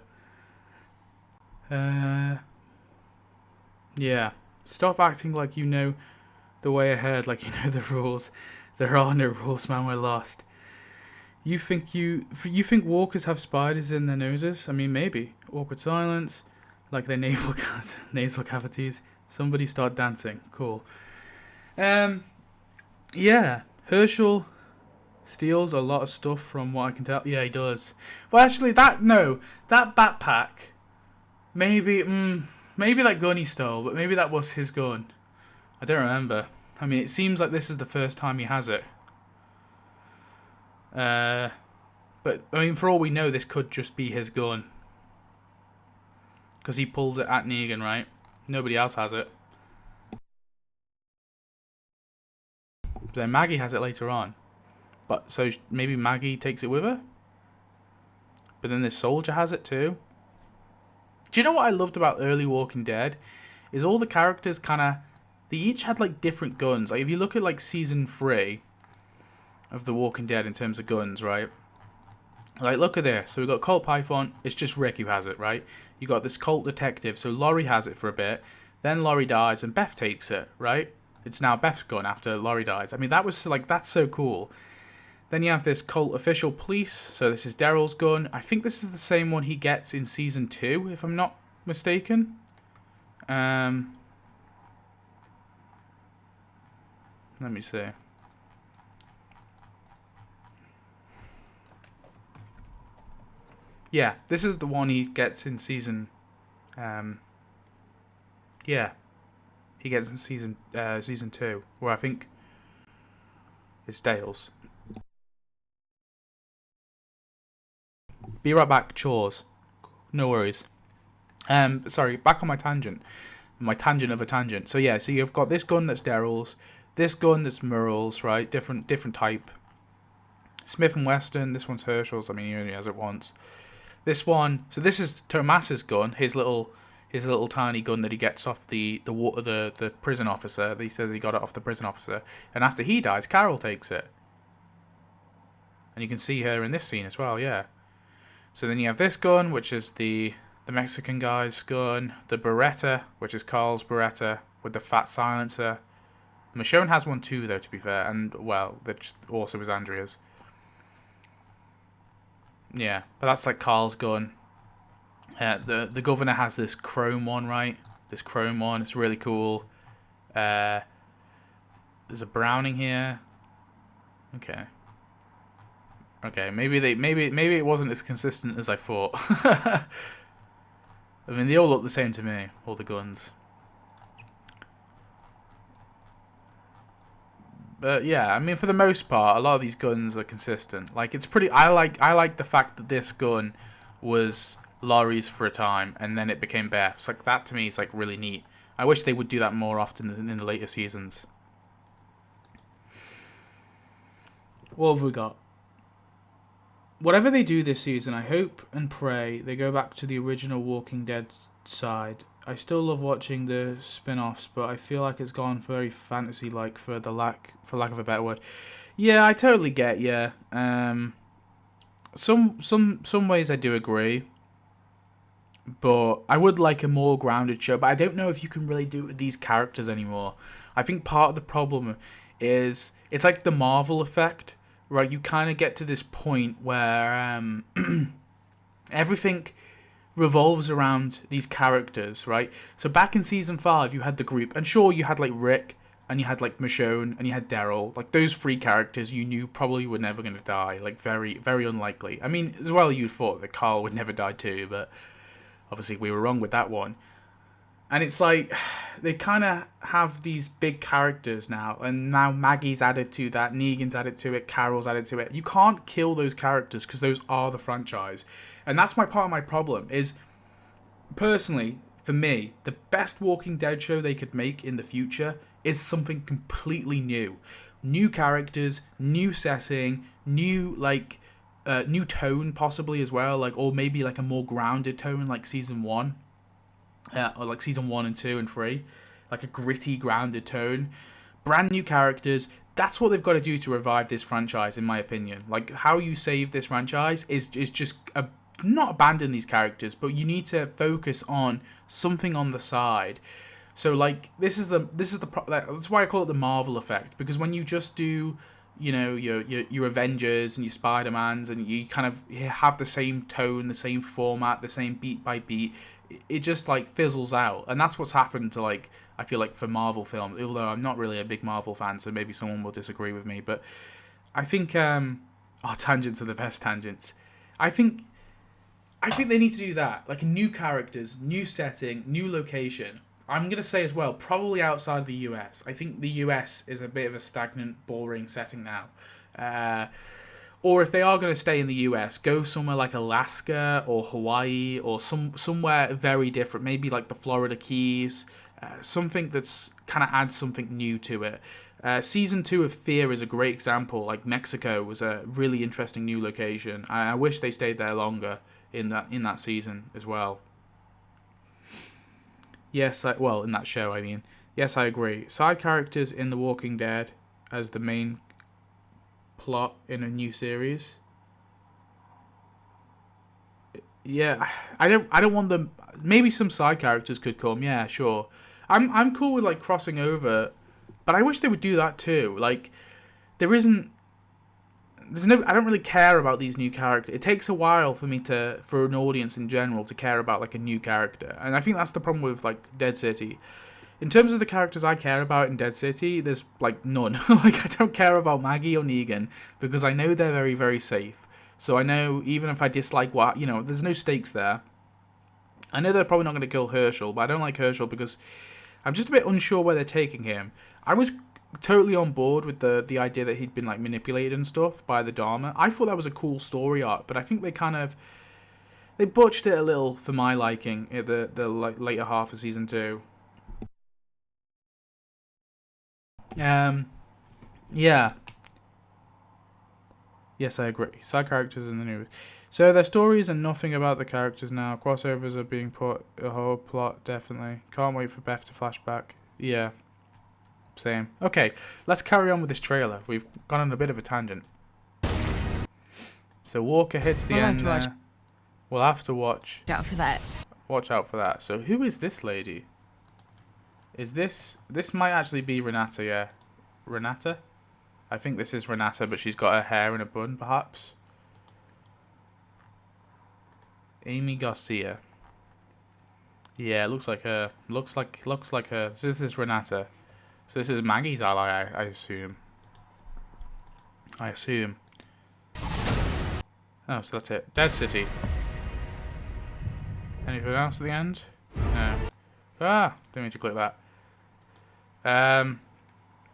Yeah. Stop acting like you know the way ahead, like you know the rules. There are no rules, man. We're lost. You think walkers have spiders in their noses? I mean, maybe. Awkward silence, like their nasal cavities. Somebody start dancing. Cool. Yeah. Herschel steals a lot of stuff from what I can tell. Yeah, he does. Well, actually, that backpack. Maybe that gun he stole, but maybe that was his gun. I don't remember. I mean, it seems like this is the first time he has it. But, I mean, for all we know, this could just be his gun. Because he pulls it at Negan, right? Nobody else has it. But then Maggie has it later on. But, so maybe Maggie takes it with her? But then this soldier has it too? Do you know what I loved about early Walking Dead? Is all the characters they each had like different guns. Like if you look at like season 3 of The Walking Dead in terms of guns, right? Like look at this. So we've got Colt Python. It's just Rick who has it, right? You got this Colt Detective. So Laurie has it for a bit. Then Laurie dies and Beth takes it, right? It's now Beth's gun after Laurie dies. I mean, that was like, that's so cool. Then you have this cult official police. So this is Daryl's gun. I think this is the same one he gets in season 2, if I'm not mistaken. Let me see. Yeah, this is the one he gets in season. Yeah, he gets in season 2, where I think it's Dale's. Be right back, chores. No worries. Sorry, back on my tangent. My tangent of a tangent. So yeah, so you've got this gun that's Daryl's, this gun that's Merle's, right? Different type. Smith & Wesson, this one's Herschel's. I mean, he only has it once. This one, so this is Tomas's gun, his little tiny gun that he gets off the prison officer. He says he got it off the prison officer, and after he dies, Carol takes it, and you can see her in this scene as well. Yeah. So then you have this gun, which is the Mexican guy's gun, the Beretta, which is Carl's Beretta with the fat silencer. Michonne has one too, though, to be fair, and well, that also is Andrea's. Yeah, but that's like Carl's gun. The governor has this chrome one, right? This chrome one, it's really cool. There's a Browning here. Okay. Okay, maybe it wasn't as consistent as I thought. I mean, they all look the same to me, all the guns. But yeah, I mean, for the most part, a lot of these guns are consistent. Like, it's pretty. I like the fact that this gun was Laurie's for a time, and then it became Beth's. Like, that to me is like really neat. I wish they would do that more often in the later seasons. What have we got? Whatever they do this season, I hope and pray they go back to the original Walking Dead side. I still love watching the spin-offs, but I feel like it's gone very fantasy-like for lack of a better word. Yeah, I totally get you. Some ways I do agree, but I would like a more grounded show. But I don't know if you can really do it with these characters anymore. I think part of the problem is it's like the Marvel effect. Right, you kind of get to this point where everything revolves around these characters, right? So back in season 5, you had the group, and sure, you had like Rick, and you had like Michonne, and you had Daryl. Like those 3 characters, you knew probably were never going to die. Like very, very unlikely. I mean, as well, you thought that Carl would never die too, but obviously we were wrong with that one. And it's like, they kind of have these big characters now, and now Maggie's added to that, Negan's added to it, Carol's added to it. You can't kill those characters, because those are the franchise. And that's part of my problem, is, personally, for me, the best Walking Dead show they could make in the future is something completely new. New characters, new setting, new tone possibly as well, like, or maybe like a more grounded tone like season 1. Or like season 1 and 2 and 3, like a gritty, grounded tone, brand new characters. That's what they've got to do to revive this franchise, in my opinion. Like, how you save this franchise is just not abandon these characters, but you need to focus on something on the side. So like that's why I call it the Marvel effect, because when you just do, you know, your Avengers and your Spider-Mans, and you kind of have the same tone, the same format, the same beat by beat, it just like fizzles out. And that's what's happened to, like, I feel like for Marvel films, although I'm not really a big Marvel fan, so maybe someone will disagree with me, but I think tangents are the best tangents. I think they need to do that, like new characters, new setting, new location. I'm going to say as well, probably outside the US. I think the US is a bit of a stagnant, boring setting now. Or if they are going to stay in the US, go somewhere like Alaska or Hawaii, or somewhere very different, maybe like the Florida Keys, something that's kind of adds something new to it. Season 2 of Fear is a great example. Like Mexico was a really interesting new location. I wish they stayed there longer in that season as well. Yes, in that show, I mean. Yes, I agree. Side characters in The Walking Dead as the main plot in a new series. Yeah, I don't want them. Maybe some side characters could come. Yeah, sure. I'm cool with like crossing over, but I wish they would do that too. Like, there isn't I don't really care about these new characters. It takes a while for an audience in general to care about like a new character, and I think that's the problem with like Dead City. In terms of the characters I care about in Dead City, there's like none. Like, I don't care about Maggie or Negan because I know they're very, very safe. So I know even if I dislike there's no stakes there. I know they're probably not going to kill Herschel, but I don't like Herschel because I'm just a bit unsure where they're taking him. I was totally on board with the idea that he'd been like manipulated and stuff by the Dharma. I thought that was a cool story arc, but I think they butched it a little for my liking at the later half of season 2. Yeah. Yes, I agree. Side characters in the news. So their stories and nothing about the characters now. Crossovers are being put. A whole plot, definitely. Can't wait for Beth to flashback. Yeah. Same. Okay, let's carry on with this trailer. We've gone on a bit of a tangent. So Walker hits the end there. We'll have to watch. Watch out for that. Watch out for that. So who is this lady? Is this might actually be Renata, yeah. Renata? I think this is Renata, but she's got her hair in a bun, perhaps. Aimee Garcia. Yeah, looks like her. Looks like her. So this is Renata. So this is Maggie's ally, I assume. Oh, so that's it. Dead City. Anything else at the end? No. Ah! Didn't mean to click that.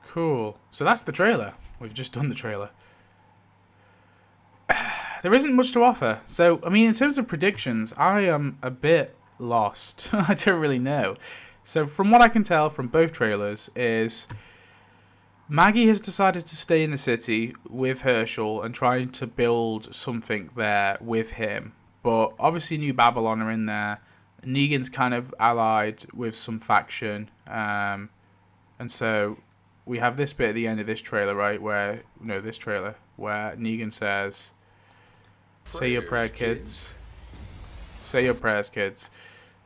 Cool. So that's the trailer. We've just done the trailer. There isn't much to offer. So, I mean, in terms of predictions, I am a bit lost. I don't really know. So, from what I can tell from both trailers is Maggie has decided to stay in the city with Herschel and trying to build something there with him. But obviously New Babylon are in there. Negan's kind of allied with some faction. And so we have this bit at the end of this trailer, right? Where Negan says, "Say your prayer, kids. Say your prayers, kids."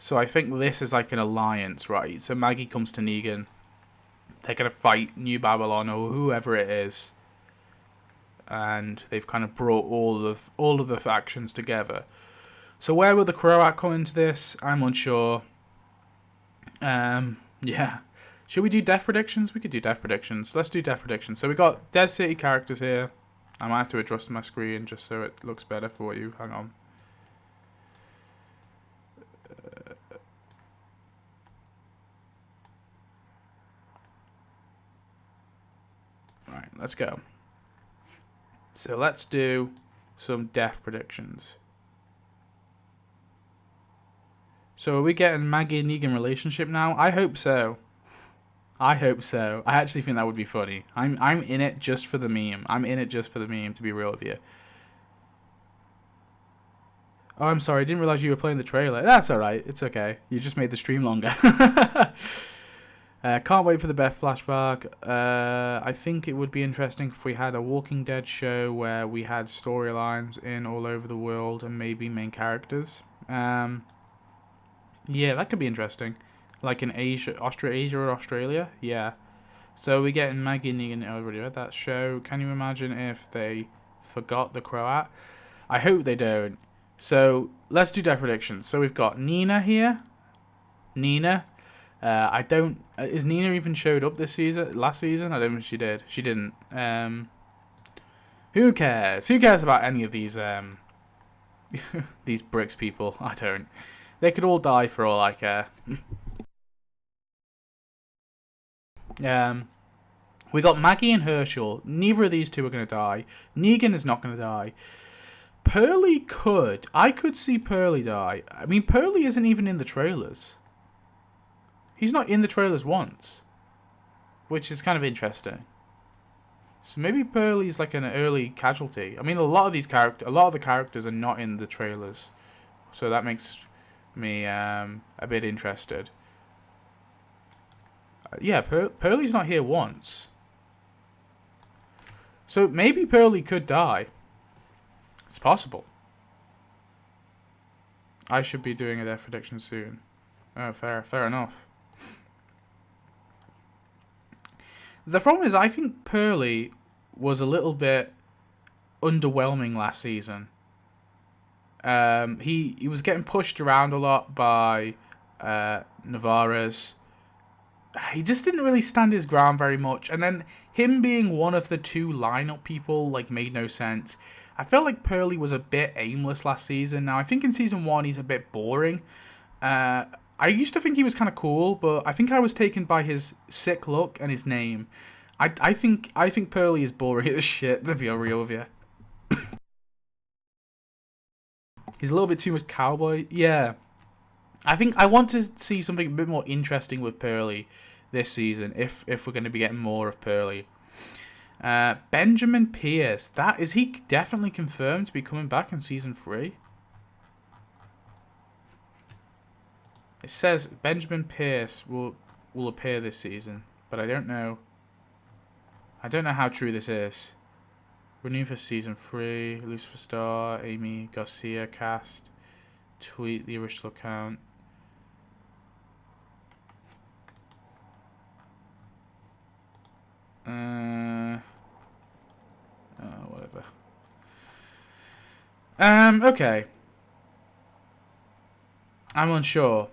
So I think this is like an alliance, right? So Maggie comes to Negan. They're going to fight New Babylon or whoever it is. And they've kind of brought all of the factions together. So where will the Croat come into this? I'm unsure. Yeah. Should we do death predictions? We could do death predictions. Let's do death predictions. So we got Dead City characters here. I might have to adjust my screen just so it looks better for you. Hang on. Right, let's go. So let's do some death predictions. So are we getting Maggie and Negan relationship now? I hope so. I actually think that would be funny. I'm in it just for the meme. To be real with you. Oh, I'm sorry. I didn't realize you were playing the trailer. That's alright. It's okay. You just made the stream longer. Can't wait for the Beth flashback. I think it would be interesting if we had a Walking Dead show where we had storylines in all over the world and maybe main characters. Yeah, that could be interesting. Like in Asia or Australia? Yeah. So we get in Maggie and Negan. I already read that show. Can you imagine if they forgot the Croat? I hope they don't. So let's do death predictions. So we've got Nina here. Nina. Is Nina even showed up this season? Last season? I don't think she did. She didn't. Who cares? Who cares about any of these these bricks people? I don't. They could all die for all I care. We got Maggie and Herschel. Neither of these two are going to die. Negan is not going to die. Pearly could. I could see Pearly die. I mean, Pearly isn't even in the trailers. He's not in the trailers once. Which is kind of interesting. So maybe Pearly's like an early casualty. I mean, a lot of the characters are not in the trailers. So that makes me a bit interested. Yeah, Pearly's not here once. So maybe Pearly could die. It's possible. I should be doing a death prediction soon. Oh, fair enough. The problem is, I think Pearly was a little bit underwhelming last season. He was getting pushed around a lot by Navarez. He just didn't really stand his ground very much, and then him being one of the two lineup people like made no sense. I felt like Pearly was a bit aimless last season. Now I think in season 1 he's a bit boring. I used to think he was kind of cool, but I think I was taken by his sick look and his name. I think Pearly is boring as shit, to be real with you. He's a little bit too much cowboy. Yeah. I think I want to see something a bit more interesting with Pearly this season, if we're going to be getting more of Pearly. Benjamin Pierce. Is he definitely confirmed to be coming back in season 3? It says Benjamin Pierce will appear this season, but I don't know. I don't know how true this is. Renewed for season 3. Lucifer Star. Aimee Garcia cast. Tweet the original account. Whatever. Okay. I'm unsure.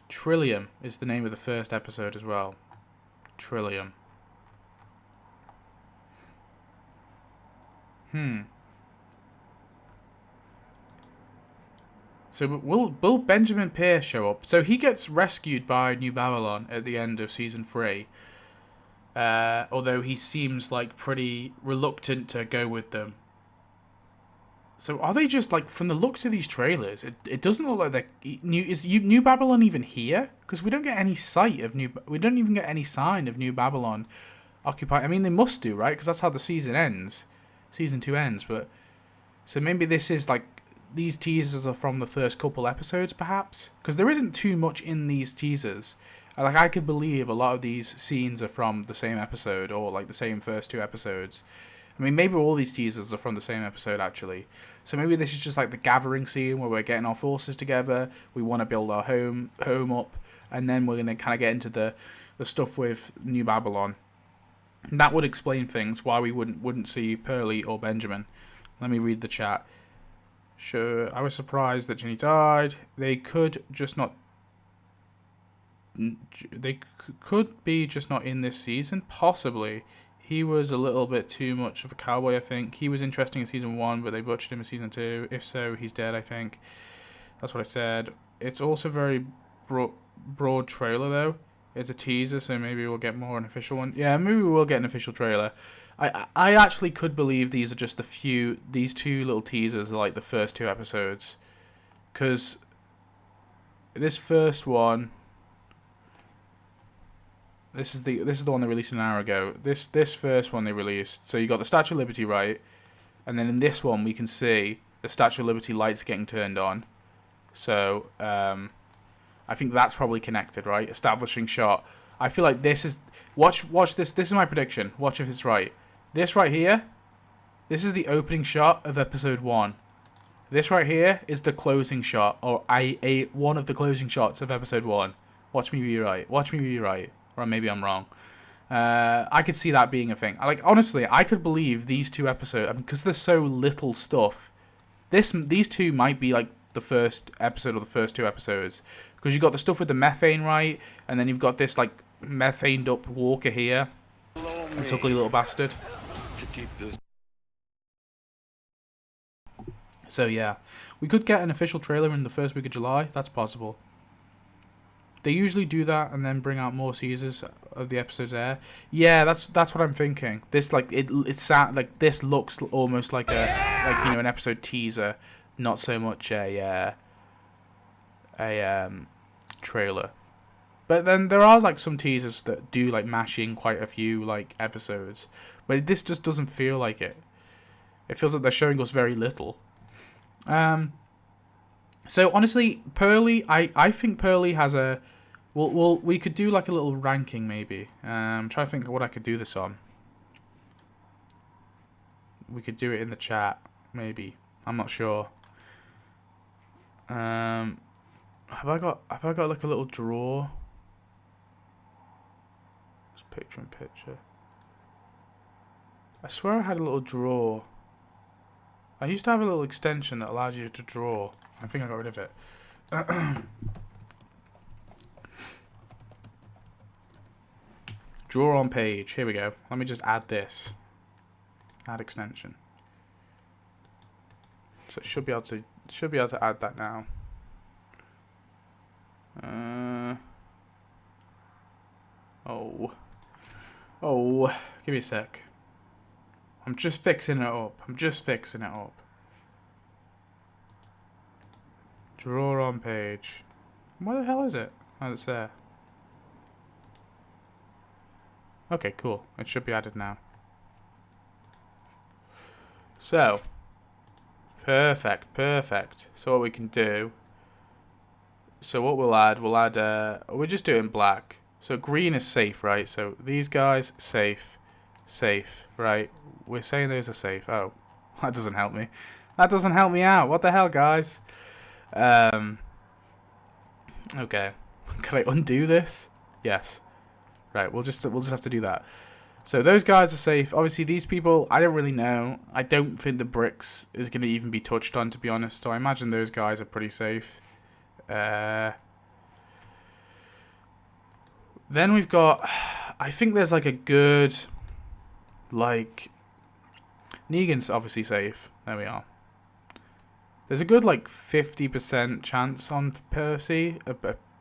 Trillium is the name of the first episode as well. Trillium. So will Benjamin Pierce show up? So he gets rescued by New Babylon at the end of season 3. Although he seems like pretty reluctant to go with them. So are they just like, from the looks of these trailers, it doesn't look like New Babylon even here? Because we don't get any we don't even get any sign of New Babylon occupying. I mean, they must do, right? Because that's how the season ends. Season 2 ends, but so maybe this is like, these teasers are from the first couple episodes, perhaps, because there isn't too much in these teasers. Like, I could believe a lot of these scenes are from the same episode, or like the same first 2 episodes. I mean, maybe all these teasers are from the same episode, actually. So maybe this is just like the gathering scene where we're getting our forces together. We want to build our home up, and then we're gonna kind of get into the stuff with New Babylon. And that would explain things, why we wouldn't see Pearly or Benjamin. Let me read the chat. Sure, I was surprised that Ginny died. They could just not. They could be just not in this season, possibly. He was a little bit too much of a cowboy, I think. He was interesting in season 1, but they butchered him in season 2. If so, he's dead, I think. That's what I said. It's also very broad trailer, though. It's a teaser, so maybe we'll get more an official one. Yeah, maybe we will get an official trailer. I actually could believe these are just these 2 little teasers are like the first 2 episodes. Because this first one, this is the one they released an hour ago. This first one they released. So you got the Statue of Liberty, right? And then in this one we can see the Statue of Liberty lights getting turned on. So I think that's probably connected, right? Establishing shot. I feel like this is... Watch this. This is my prediction. Watch if it's right. This right here, this is the opening shot of episode 1. This right here is the closing shot, or one of the closing shots of episode 1. Watch me be right. Watch me be right. Or maybe I'm wrong. I could see that being a thing. Like, honestly, I could believe these 2 episodes, I mean, because there's so little stuff. These 2 might be like the first episode or the first 2 episodes. Because you've got the stuff with the methane, right? And then you've got this, like, methaned up walker here. This ugly little bastard. To keep this. So, yeah. We could get an official trailer in the first week of July. That's possible. They usually do that and then bring out more teasers of the episodes air. Yeah, that's what I'm thinking. This, like, it's like, this looks almost like an episode teaser. Not so much a trailer. But then there are like some teasers that do like mash in quite a few like episodes, but this just doesn't feel like it. It feels like they're showing us very little. So honestly, Pearly, I think Pearly has a. We could do like a little ranking maybe. Try to think of what I could do this on. We could do it in the chat maybe. I'm not sure. Have I got like a little drawer? Just picture in picture. I swear I had a little drawer. I used to have a little extension that allowed you to draw. I think I got rid of it. Draw on page. Here we go. Let me just add this. Add extension. So it should be able to add that now. Oh, give me a sec. I'm just fixing it up. Draw on page. Where the hell is it? Oh, it's there. Okay, cool. It should be added now. So, perfect. So what we can do. So what we'll add, we'll just do it in black. So green is safe, right? So these guys, safe, right? We're saying those are safe. Oh, that doesn't help me. That doesn't help me out. What the hell, guys? Okay. Can I undo this? Yes. Right, we'll just have to do that. So those guys are safe. Obviously, these people, I don't really know. I don't think the bricks is going to even be touched on, to be honest. So I imagine those guys are pretty safe. Then we've got, I think there's like a good, like, Negan's obviously safe. There we are. There's a good like 50% chance on Percy,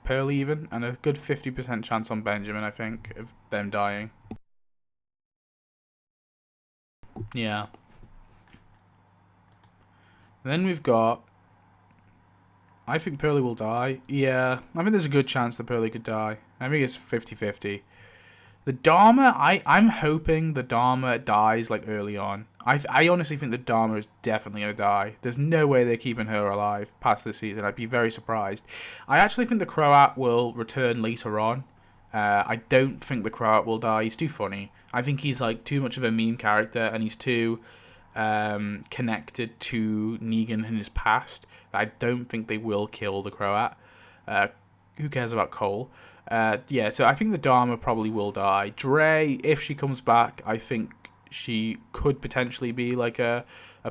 Pearl even, and a good 50% chance on Benjamin, I think, of them dying. Yeah. Then we've got, I think Pearly will die. Yeah, I think there's a good chance that Pearly could die. I think it's 50-50. The Dharma, I'm hoping the Dharma dies like early on. I honestly think the Dharma is definitely going to die. There's no way they're keeping her alive past this season. I'd be very surprised. I actually think the Croat will return later on. I don't think the Croat will die. He's too funny. I think he's like too much of a meme character, and he's too connected to Negan in his past. I don't think they will kill the Croat. Who cares about Cole? Yeah, so I think the Dharma probably will die. Dre, if she comes back, I think she could potentially be like a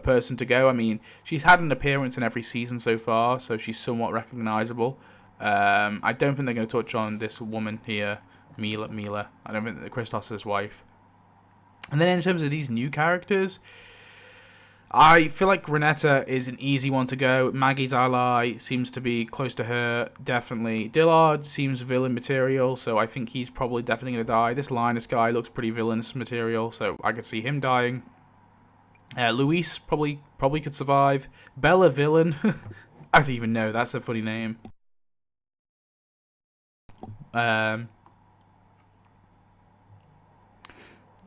person to go. I mean, she's had an appearance in every season so far, so she's somewhat recognizable. I don't think they're going to touch on this woman here, Mila. I don't think Christos' wife. And then in terms of these new characters, I feel like Renetta is an easy one to go. Maggie's ally seems to be close to her, definitely. Dillard seems villain material, so I think he's probably definitely going to die. This Linus guy looks pretty villainous material, so I could see him dying. Luis probably could survive. Bella villain. I don't even know. That's a funny name.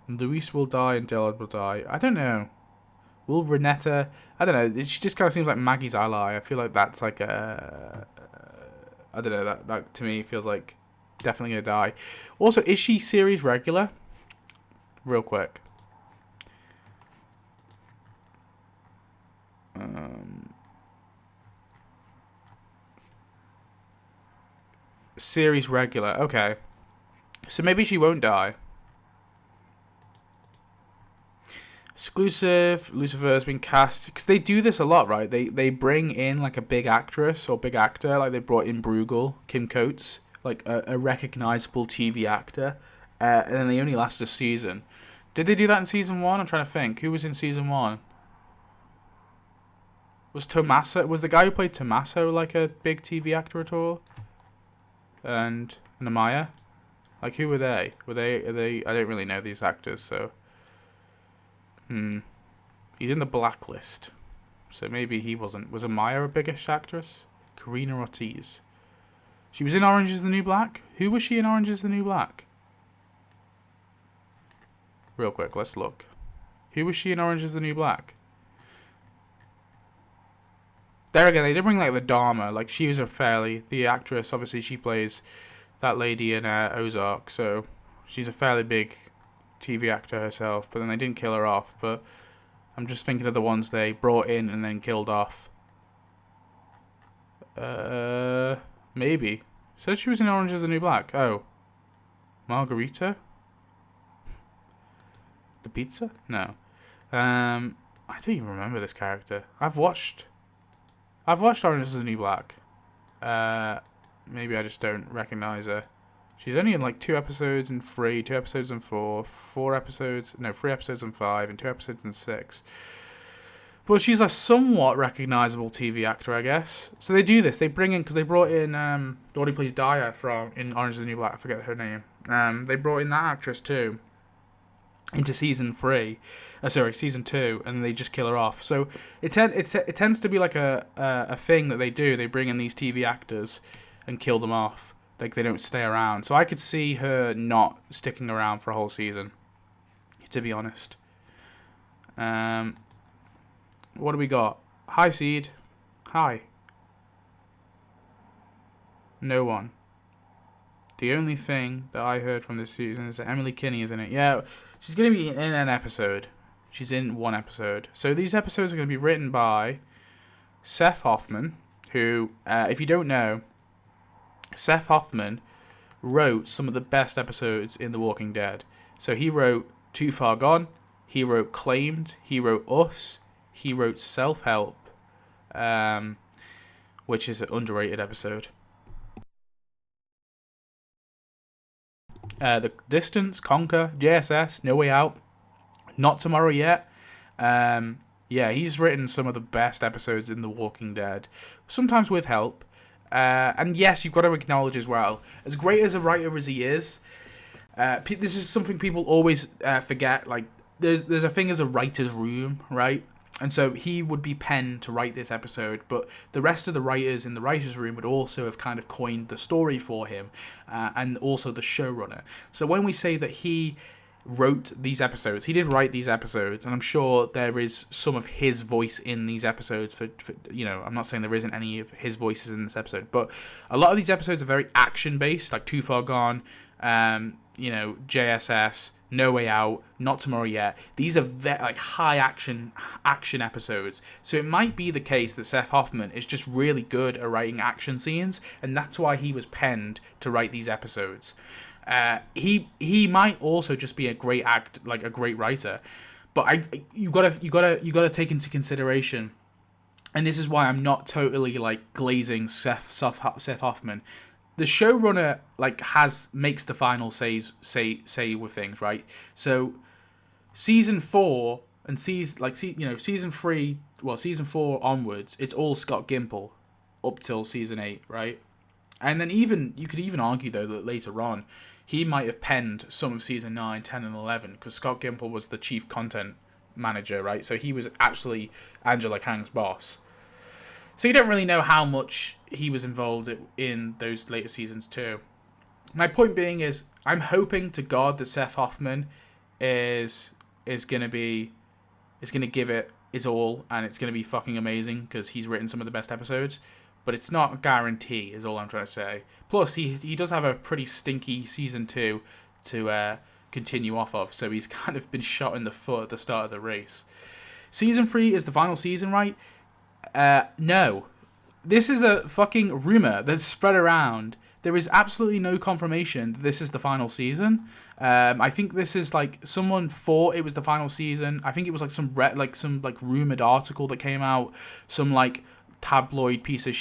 Luis will die and Dillard will die. I don't know. Will Renetta... I don't know. She just kind of seems like Maggie's ally. I feel like that's like a... I don't know. That to me feels like definitely going to die. Also, is she series regular? Real quick. Series regular. Okay. So maybe she won't die. Exclusive, Lucifer has been cast, because they do this a lot, right? They bring in like a big actress or big actor, like they brought in Bruegel, Kim Coates, like a recognizable TV actor, and then they only last a season. Did they do that in season 1? I'm trying to think. Who was in season 1? Was the guy who played Tommaso like a big TV actor at all? And Amaya? Like, who were they? Are they? I don't really know these actors, so. He's in the blacklist. So maybe he wasn't. Was Amaya a biggish actress? Karina Ortiz. She was in Orange is the New Black? Who was she in Orange is the New Black? Real quick, let's look. Who was she in Orange is the New Black? There again, they did bring like the Dharma. Like, she was the actress, obviously she plays that lady in Ozark. So she's a fairly big TV actor herself, but then they didn't kill her off. But I'm just thinking of the ones they brought in and then killed off. Maybe. Said she was in Orange is the New Black. Oh. Margarita? The pizza? No. I don't even remember this character. I've watched Orange is the New Black. Maybe I just don't recognize her. She's only in like 2 episodes in 3, 2 episodes in 4, 3 episodes in 5, and 2 episodes in 6. But she's a somewhat recognizable TV actor, I guess. So they do this. They bring in, because they brought in the one who plays Daya in Orange is the New Black. I forget her name. They brought in that actress too into season 2, and they just kill her off. So it tends to be like a thing that they do. They bring in these TV actors and kill them off. Like, they don't stay around. So I could see her not sticking around for a whole season, to be honest. What do we got? Hi, Seed. Hi. No one. The only thing that I heard from this season is that Emily Kinney is in it. Yeah, she's going to be in an episode. She's in one episode. So these episodes are going to be written by Seth Hoffman, who, if you don't know, Seth Hoffman wrote some of the best episodes in The Walking Dead. So he wrote Too Far Gone, he wrote Claimed, he wrote Us, he wrote Self-Help, which is an underrated episode. The Distance, Conquer, JSS, No Way Out, Not Tomorrow Yet. Yeah, he's written some of the best episodes in The Walking Dead, sometimes with help. And yes, you've got to acknowledge as well, as great as a writer as he is, this is something people always forget. Like, there's a thing as a writer's room, right? And so he would be penned to write this episode, but the rest of the writers in the writer's room would also have kind of coined the story for him, and also the showrunner. So when we say that he wrote these episodes, he did write these episodes, and I'm sure there is some of his voice in these episodes. For I'm not saying there isn't any of his voices in this episode, but a lot of these episodes are very action-based, like Too Far Gone, JSS, No Way Out, Not Tomorrow Yet. These are like high action episodes. So it might be the case that Seth Hoffman is just really good at writing action scenes, and that's why he was penned to write these episodes. He might also just be a great writer, but you gotta take into consideration, and this is why I'm not totally like glazing Seth Hoffman. The showrunner makes the final say with things, right? So season 4 and season 3, season 4 onwards, it's all Scott Gimple up till season 8, right? And then you could even argue though that later on he might have penned some of season 9, 10, and 11, because Scott Gimple was the chief content manager, right? So he was actually Angela Kang's boss. So you don't really know how much he was involved in those later seasons too. My point being is, I'm hoping to God that Seth Hoffman is gonna give it his all, and it's gonna be fucking amazing, because he's written some of the best episodes. But it's not a guarantee, is all I'm trying to say. Plus, he does have a pretty stinky season 2 to continue off of, so he's kind of been shot in the foot at the start of the race. Season 3 is the final season, right? No. This is a fucking rumor that's spread around. There is absolutely no confirmation that this is the final season. I think this is like, someone thought it was the final season. I think it was like some rumored article that came out, some like tabloid piece of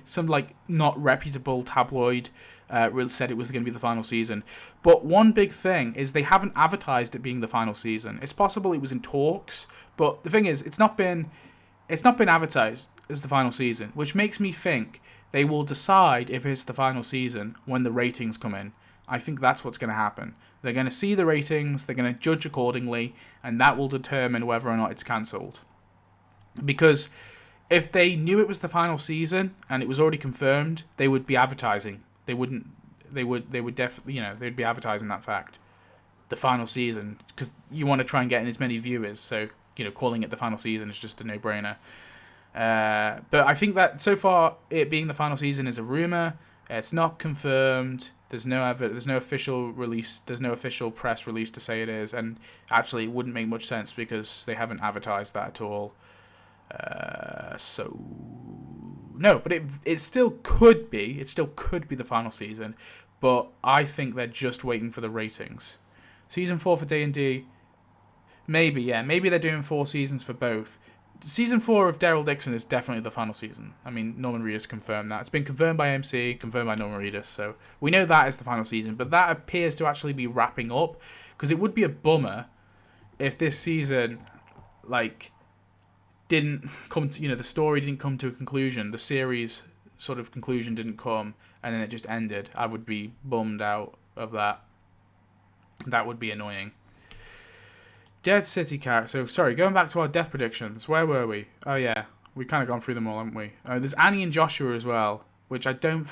some not reputable tabloid really said it was going to be the final season. But one big thing is they haven't advertised it being the final season. It's possible it was in talks, but the thing is, it's not been advertised as the final season, which makes me think they will decide if it's the final season when the ratings come in. I think that's what's going to happen. They're going to see the ratings, they're going to judge accordingly, and that will determine whether or not it's cancelled. Because if they knew it was the final season and it was already confirmed, they would be advertising. They would definitely, they'd be advertising that fact. The final season, because you want to try and get in as many viewers, so, calling it the final season is just a no-brainer. But I think that so far it being the final season is a rumor. It's not confirmed. There's no official release. There's no official press release to say it is, and actually it wouldn't make much sense because they haven't advertised that at all. So no, but it still could be. It still could be the final season, but I think they're just waiting for the ratings. Season 4 for D&D. Maybe, yeah. Maybe they're doing 4 seasons for both. Season 4 of Daryl Dixon is definitely the final season. I mean, Norman Reedus confirmed that. It's been confirmed by MC, confirmed by Norman Reedus, so we know that is the final season. But that appears to actually be wrapping up, because it would be a bummer if this season, like, didn't come to, the story didn't come to a conclusion, the series sort of conclusion didn't come, and then it just ended. I would be bummed out of that. That would be annoying. Dead City character. So, sorry, going back to our death predictions. Where were we? Oh, yeah. We've kind of gone through them all, haven't we? There's Annie and Joshua as well, which I don't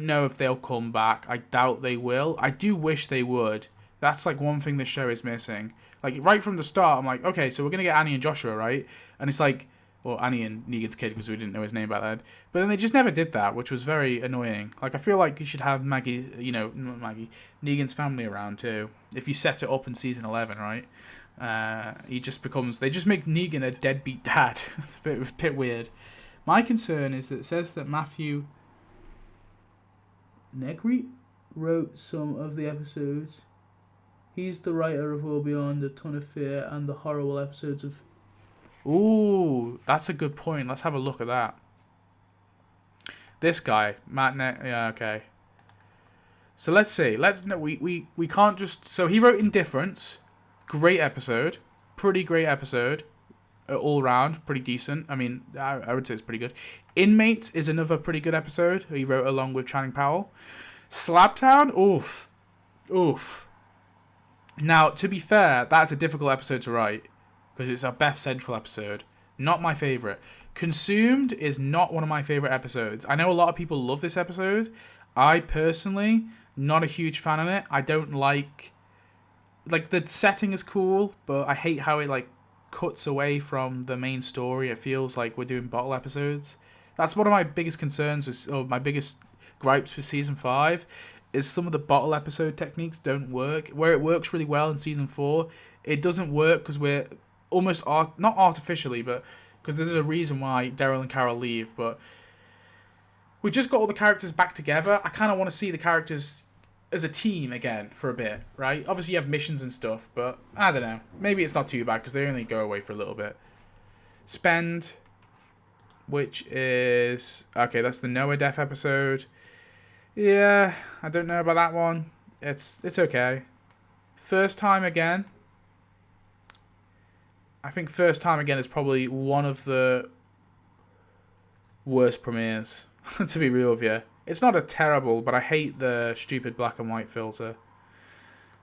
know if they'll come back. I doubt they will. I do wish they would. That's, like, one thing the show is missing. Like, right from the start, I'm like, okay, so we're going to get Annie and Joshua, right? And it's like, well, Annie and Negan's kid, because we didn't know his name back then. But then they just never did that, which was very annoying. Like, I feel like you should have Maggie, not Maggie, Negan's family around too. If you set it up in season 11, right? He just becomes, they just make Negan a deadbeat dad. It's a bit weird. My concern is that it says that Matthew Negri wrote some of the episodes. He's the writer of All Beyond, A Ton of Fear, and the horrible episodes of... Ooh, that's a good point. Let's have a look at that. This guy, yeah, okay. So let's see. We can't just... So he wrote Indifference. Great episode. Pretty great episode. All round, pretty decent. I mean, I would say it's pretty good. Inmate is another pretty good episode. He wrote along with Channing Powell. Slabtown? Oof. Oof. Now, to be fair, that's a difficult episode to write, because it's a Beth Central episode. Not my favourite. Consumed is not one of my favourite episodes. I know a lot of people love this episode. I personally, not a huge fan of it. I don't like the setting is cool, but I hate how it, like, cuts away from the main story. It feels like we're doing bottle episodes. That's one of my biggest concerns, or my biggest gripes for Season 5, is some of the bottle episode techniques don't work. Where it works really well in Season 4, it doesn't work because we're almost, not artificially, but because there's a reason why Daryl and Carol leave, but we just got all the characters back together. I kind of want to see the characters as a team again for a bit, right? Obviously you have missions and stuff, but I don't know. Maybe it's not too bad because they only go away for a little bit. Spend, which is... Okay, that's the Noah Death episode. Yeah, I don't know about that one. It's okay. First Time Again. I think First Time Again is probably one of the worst premieres, to be real with you. It's not a terrible, but I hate the stupid black and white filter.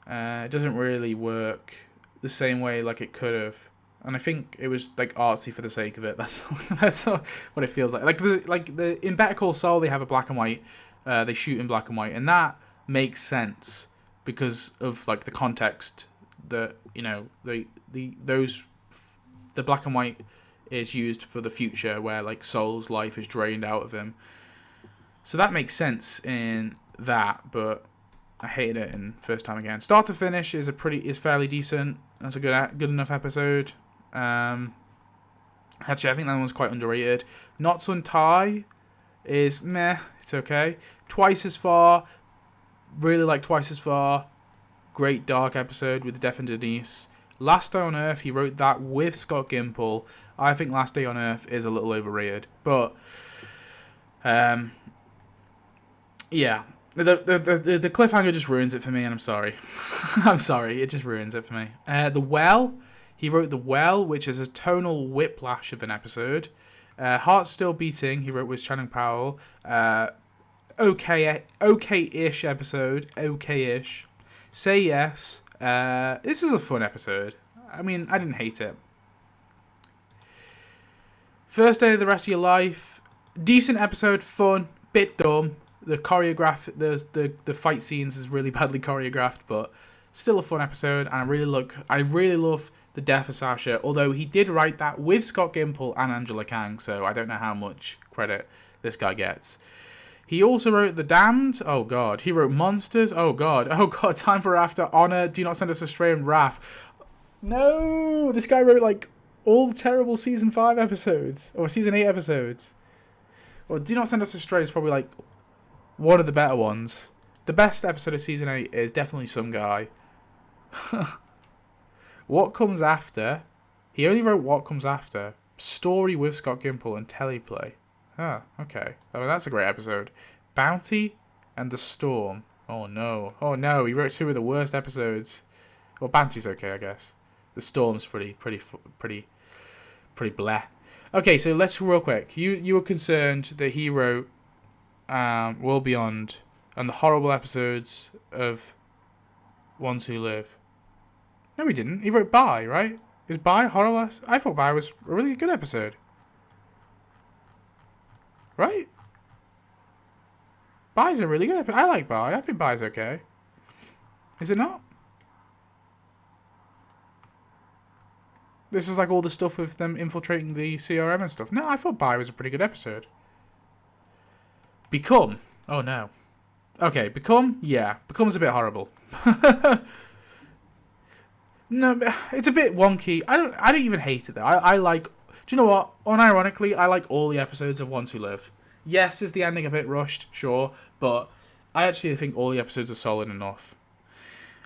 It doesn't really work the same way like it could have. And I think it was like artsy for the sake of it. That's what it feels like. In Better Call Saul, they have a black and white. They shoot in black and white, and that makes sense because of like the context that the black and white is used for the future where like Saul's life is drained out of him. So that makes sense in that, but I hated it in First Time Again. Start to Finish is fairly decent. That's a good enough episode. Actually, I think that one's quite underrated. Knots Untie is meh. It's okay. Twice as Far. Really like Twice as Far. Great dark episode with Death and Denise. Last Day on Earth, he wrote that with Scott Gimple. I think Last Day on Earth is a little overrated, but yeah, the cliffhanger just ruins it for me, and I'm sorry. I'm sorry, it just ruins it for me. The Well, he wrote The Well, which is a tonal whiplash of an episode. Heart Still Beating, he wrote with Channing Powell. Okay-ish episode, okay-ish. Say Yes. This is a fun episode. I mean, I didn't hate it. First Day of the Rest of Your Life. Decent episode, fun, bit dumb. The the fight scenes is really badly choreographed, but still a fun episode. And I really love the death of Sasha. Although he did write that with Scott Gimple and Angela Kang, so I don't know how much credit this guy gets. He also wrote The Damned. Oh, God. He wrote Monsters. Oh, God. Oh, God. Time for After. Honor. Do Not Send Us Astray. And Wrath. No. This guy wrote, like, all the terrible Season 5 episodes. Or Season 8 episodes. Or Do Not Send Us Astray is probably, like, one of the better ones. The best episode of Season 8 is definitely Some Guy. What Comes After. He only wrote What Comes After. Story with Scott Gimple and Teleplay. Ah, okay. I mean, that's a great episode. Bounty and The Storm. Oh no. Oh no, he wrote two of the worst episodes. Well, Bounty's okay, I guess. The Storm's pretty bleh. Okay, so let's real quick. You were concerned that he wrote World Beyond and the horrible episodes of Ones Who Live. No, he didn't. He wrote Bye, right? Is Bye horrible? I thought Bye was a really good episode. Right? Bye's a really good episode. I like Bye. I think Bye's okay. Is it not? This is like all the stuff with them infiltrating the CRM and stuff. No, I thought Bye was a pretty good episode. Become. Oh no. Okay, Become. Yeah, Become's a bit horrible. No, it's a bit wonky. I don't even hate it though. I like. Do you know what? Unironically, I like all the episodes of Ones Who Live. Yes, is the ending a bit rushed? Sure, but I actually think all the episodes are solid enough.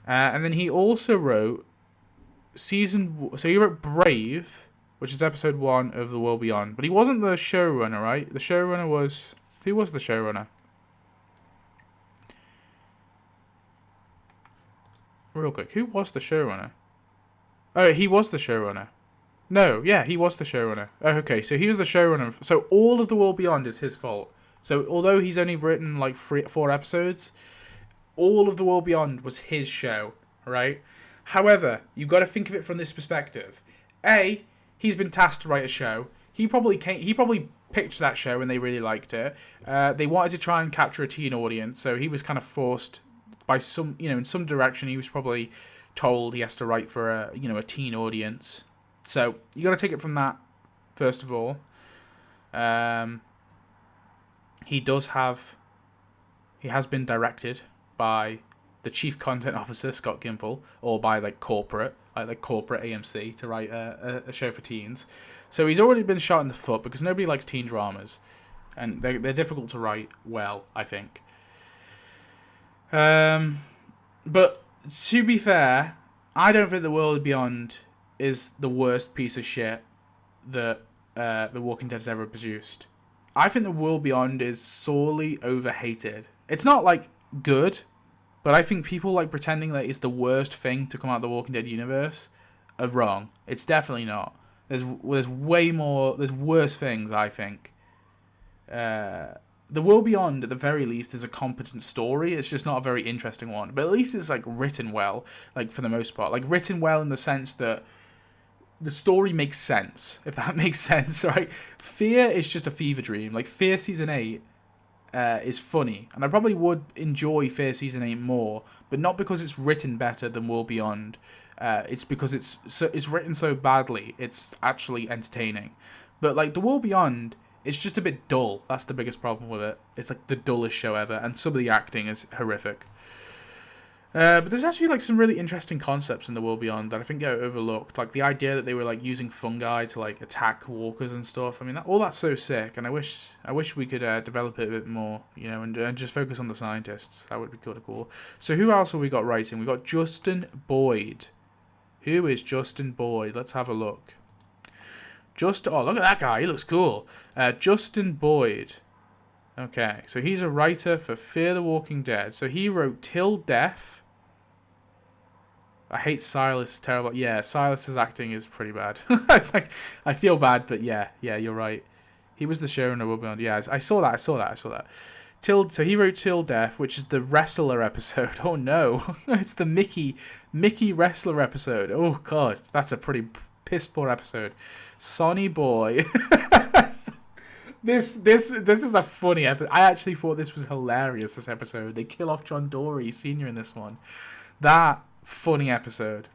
And then he also wrote so he wrote Brave, which is episode 1 of The World Beyond, but he wasn't the showrunner, right? The showrunner was... Who was the showrunner? Real quick, who was the showrunner? Oh, he was the showrunner. No, yeah, he was the showrunner. Oh, okay, so he was the showrunner. So all of The World Beyond is his fault. So although he's only written like 4 episodes, all of The World Beyond was his show, right? However, you've got to think of it from this perspective. A, he's been tasked to write a show. He probably pitched that show and they really liked it. They wanted to try and capture a teen audience, so he was kind of forced by some, in some direction. He was probably told he has to write for a teen audience. So you got to take it from that first of all. He has been directed by the chief content officer, Scott Gimple, or by corporate AMC to write a show for teens. So he's already been shot in the foot because nobody likes teen dramas, and they're difficult to write well, I think. But to be fair, I don't think The World Beyond is the worst piece of shit that The Walking Dead has ever produced. I think The World Beyond is sorely overhated. It's not good, but I think people pretending that it's the worst thing to come out of the Walking Dead universe are wrong. It's definitely not. There's way more. There's worse things, I think. The World Beyond, at the very least, is a competent story. It's just not a very interesting one. But at least it's written well, for the most part. Written well in the sense that the story makes sense, if that makes sense, right? Fear is just a fever dream. Fear Season 8 is funny, and I probably would enjoy Fear Season 8 more, but not because it's written better than World Beyond. It's because it's written so badly, it's actually entertaining. But The World Beyond, it's just a bit dull. That's the biggest problem with it. It's the dullest show ever, and some of the acting is horrific. But there's actually some really interesting concepts in The World Beyond that I think get overlooked. The idea that they were using fungi to attack walkers and stuff. I mean, all that's so sick, and I wish we could develop it a bit more, and just focus on the scientists. That would be kind of cool. So who else have we got writing? We got Justin Boyd. Who is Justin Boyd? Let's have a look. Oh, look at that guy. He looks cool. Justin Boyd. Okay, so he's a writer for Fear the Walking Dead. So he wrote Till Death. I hate Silas. Terrible. Yeah, Silas's acting is pretty bad. I feel bad, but yeah, you're right. He was the showrunner of World Beyond. Yeah, I saw that. So he wrote Till Death, which is the wrestler episode. Oh no, it's the Mickey wrestler episode. Oh god, that's a pretty piss poor episode. Sonny Boy. This is a funny episode. I actually thought this was hilarious. This episode, they kill off John Dory Sr. in this one. That funny episode,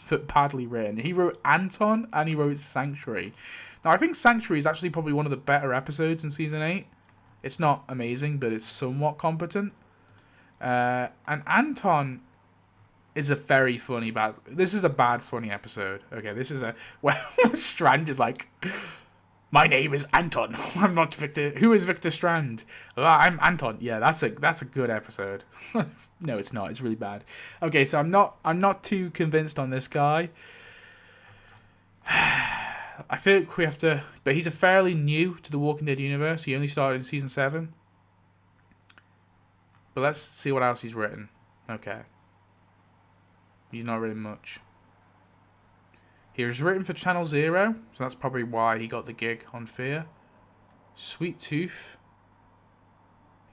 but badly written. He wrote Anton and he wrote Sanctuary. Now I think Sanctuary is actually probably one of the better episodes in season 8. It's not amazing, but it's somewhat competent. And Anton is a very funny This is a bad funny episode. Okay, this is where Strand is My name is Anton. I'm not Victor. Who is Victor Strand? I'm Anton. Yeah, that's a good episode. No, it's not. It's really bad. Okay, so I'm not too convinced on this guy. I think we have to, but he's a fairly new to the Walking Dead universe. He only started in season 7. But let's see what else he's written. Okay. He's not written much. He was written for Channel Zero, so that's probably why he got the gig on Fear. Sweet Tooth.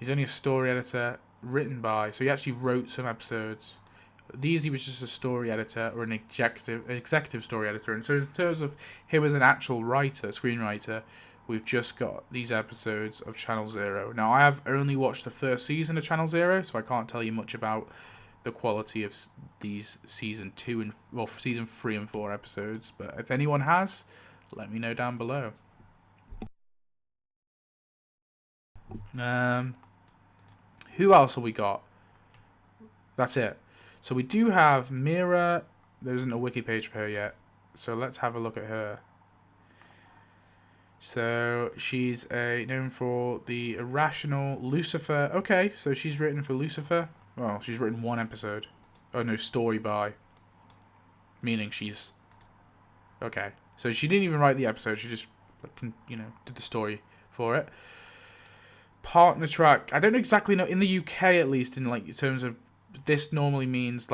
He's only a story editor written by, so he actually wrote some episodes. These he was just a story editor or an executive story editor. And so in terms of him as an actual writer, screenwriter, we've just got these episodes of Channel Zero. Now, I have only watched the first season of Channel Zero, so I can't tell you much about the quality of these season 3 and 4 episodes. But if anyone has, let me know down below. Who else have we got? That's it. So we do have Mira. There isn't a wiki page for her yet, so let's have a look at her. So she's known for the Irrational, Lucifer. Okay, so she's written for Lucifer. Well, she's written 1 episode. Oh no, story by. Meaning she's... Okay, so she didn't even write the episode. She just, did the story for it. Partner track. I don't exactly know. In the UK, at least, in terms of... This normally means,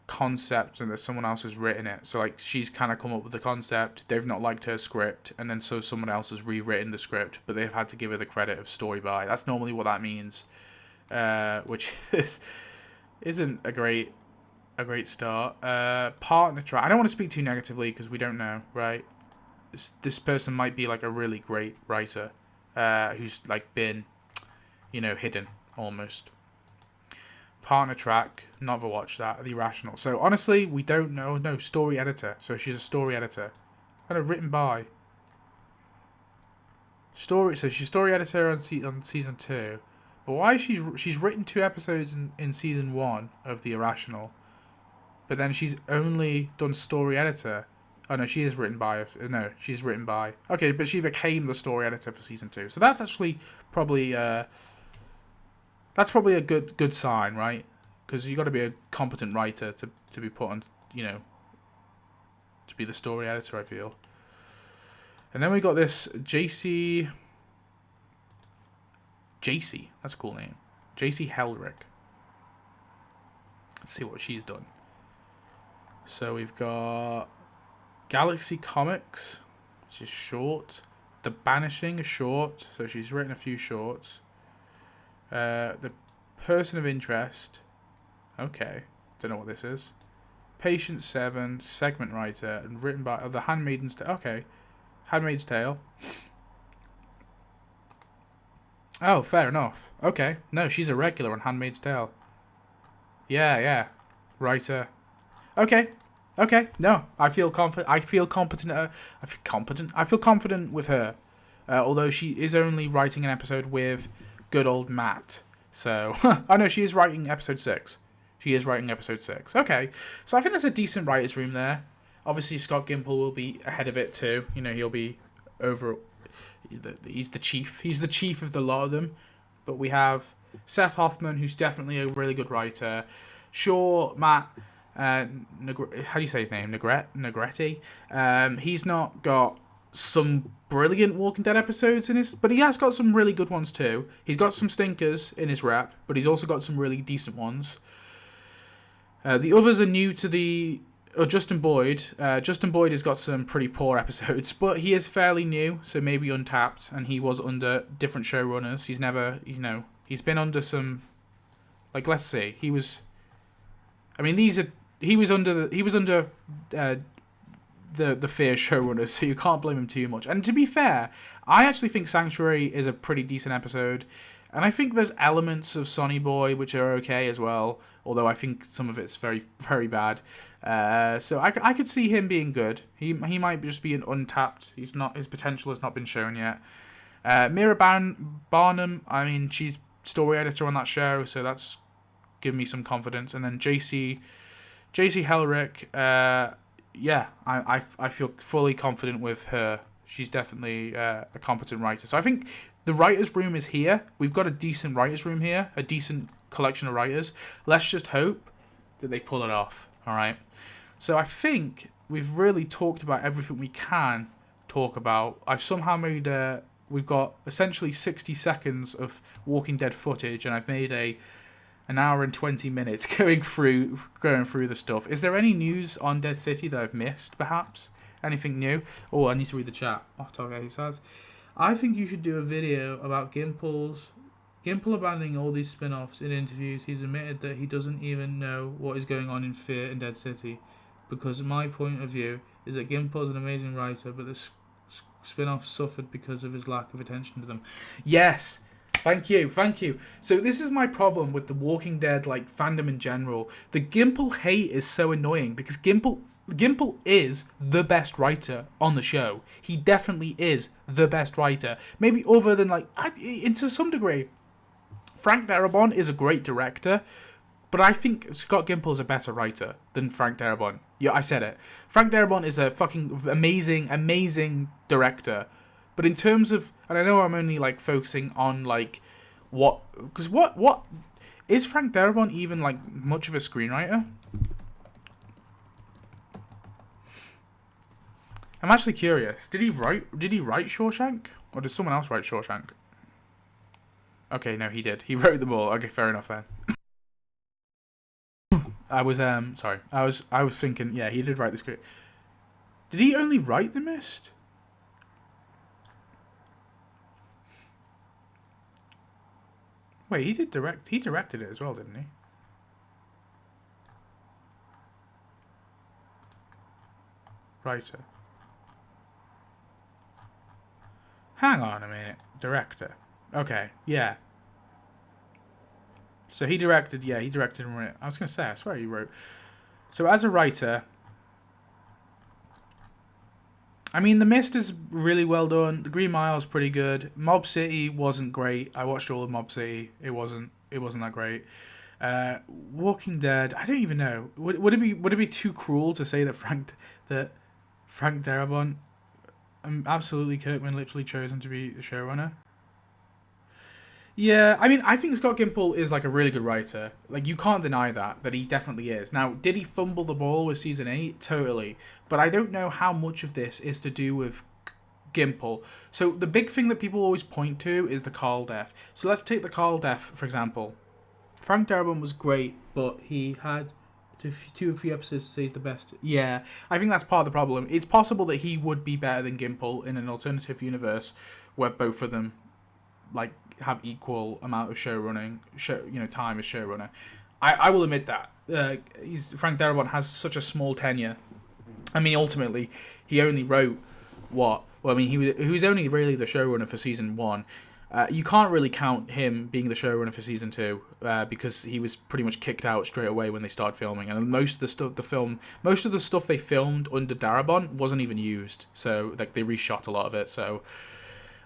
concept and that someone else has written it. So, she's kind of come up with the concept. They've not liked her script. And then so someone else has rewritten the script. But they've had to give her the credit of story by. That's normally what that means. Which isn't a great start. Partner track. I don't want to speak too negatively because we don't know, right? This person might be a really great writer, who's been, hidden almost. Partner track. Not ever watched that. The Irrational. So honestly, we don't know. No, story editor. So she's a story editor. Written by. So she's story editor on season 2. But why she's written 2 episodes in season 1 of The Irrational, but then she's only done story editor. Oh no, she is written by. No, she's written by. Okay, but she became the story editor for season 2. So that's actually probably a good sign, right? Because you got to be a competent writer to be put on, to be the story editor, I feel. And then we got this JC, that's a cool name. JC Hellrick. Let's see what she's done. So we've got Galaxy Comics, which is short. The Banishing is short, so she's written a few shorts. The Person of Interest. Okay, don't know what this is. Patient 7, segment writer, and written by The Handmaid's Tale. Okay, Handmaid's Tale. Oh, fair enough. Okay. No, she's a regular on Handmaid's Tale. Yeah. Writer. Okay. No, I feel confident. I feel confident with her. Although she is only writing an episode with good old Matt. So, oh no, she is writing episode 6. Okay. So I think there's a decent writer's room there. Obviously, Scott Gimple will be ahead of it too. He'll be over... He's the chief. He's the chief of the lot of them. But we have Seth Hoffman, who's definitely a really good writer. Sure, Matt, how do you say his name? Negretti. He's not got some brilliant Walking Dead episodes in his, but he has got some really good ones too. He's got some stinkers in his rep, but he's also got some really decent ones. The others are new to the... Justin Boyd. Justin Boyd has got some pretty poor episodes, but he is fairly new, so maybe untapped, and he was under different showrunners. He's never, he's been under some, let's see, he was under the Fear showrunners, so you can't blame him too much. And to be fair, I actually think Sanctuary is a pretty decent episode, and I think there's elements of Sonny Boy which are okay as well, although I think some of it's very, very bad. So I could see him being good. He might just be an untapped. His potential has not been shown yet. Mira Barnum, I mean, she's story editor on that show, so that's given me some confidence. And then JC Hellrick, I feel fully confident with her. She's definitely a competent writer. So I think the writer's room is here. We've got a decent writer's room here, a decent collection of writers. Let's just hope that they pull it off, all right? So I think we've really talked about everything we can talk about. I've somehow made we've got essentially 60 seconds of Walking Dead footage, and I've made an hour and 20 minutes going through the stuff. Is there any news on Dead City that I've missed, perhaps? Anything new? Oh, I need to read the chat. He says, I think you should do a video about Gimple abandoning all these spin-offs in interviews. He's admitted that he doesn't even know what is going on in Fear and Dead City. Because my point of view is that Gimple is an amazing writer, but the spin-offs suffered because of his lack of attention to them. Yes! Thank you. So this is my problem with the Walking Dead fandom in general. The Gimple hate is so annoying because Gimple is the best writer on the show. He definitely is the best writer. Maybe other than to some degree, Frank Darabont is a great director, but I think Scott Gimple is a better writer than Frank Darabont. Yeah, I said it. Frank Darabont is a fucking amazing director. But in terms of, and I know I'm only focusing on what is Frank Darabont even much of a screenwriter? I'm actually curious. Did he write Shawshank, or did someone else write Shawshank? Okay, no, he did. He wrote them all. Okay, fair enough then. I was sorry. I was thinking, yeah, he did write the script. Did he only write The Mist? Wait, he did direct. He directed it as well, didn't he? Writer. Hang on a minute. Director. Okay, yeah. So he directed, yeah, he directed and wrote. I was going to say, I swear he wrote. So as a writer, I mean, The Mist is really well done. The Green Mile is pretty good. Mob City wasn't great. I watched all of Mob City. It wasn't that great. Walking Dead, I don't even know. Would it be too cruel to say that Frank Darabont, absolutely Kirkman literally chose him to be the showrunner? Yeah, I mean, I think Scott Gimple is a really good writer. You can't deny that he definitely is. Now, did he fumble the ball with season 8? Totally. But I don't know how much of this is to do with Gimple. So the big thing that people always point to is the Carl death. So let's take the Carl death, for example. Frank Darabont was great, but he had 2 or 3 episodes to say he's the best. Yeah, I think that's part of the problem. It's possible that he would be better than Gimple in an alternative universe where both of them have equal amount of time as showrunner. I will admit that. Frank Darabont has such a small tenure. I mean, ultimately, he only wrote what? Well, I mean, he was only really the showrunner for season 1. You can't really count him being the showrunner for season 2 because he was pretty much kicked out straight away when they started filming, and most of the stuff they filmed under Darabont wasn't even used. So they reshot a lot of it. So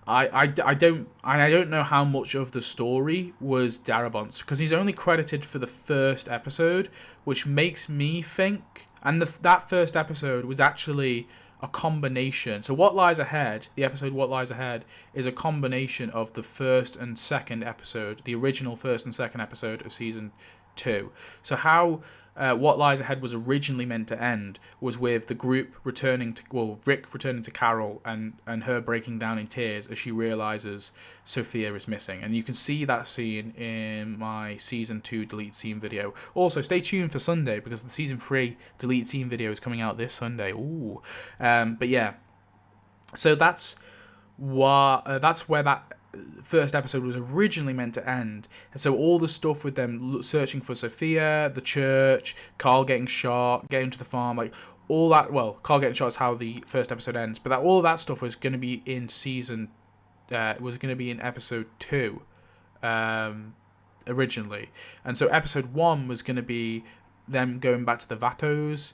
I don't know how much of the story was Darabont's because he's only credited for the first episode, which makes me think. And that first episode was actually a combination. So What Lies Ahead, the episode What Lies Ahead, is a combination of the first and second episode, the original first and second episode of season 2. So how What Lies Ahead was originally meant to end was with the group Rick returning to Carol and her breaking down in tears as she realizes Sophia is missing. And you can see that scene in my season 2 delete scene video. Also, stay tuned for Sunday because the season 3 delete scene video is coming out this Sunday. Ooh, but yeah. So that's where that first episode was originally meant to end. And so all the stuff with them searching for Sophia, the church, Carl getting shot, getting to the farm, all that. Well, Carl getting shot is how the first episode ends, but all of that stuff was going to be in episode 2 originally. And so episode 1 was going to be them going back to the Vatos,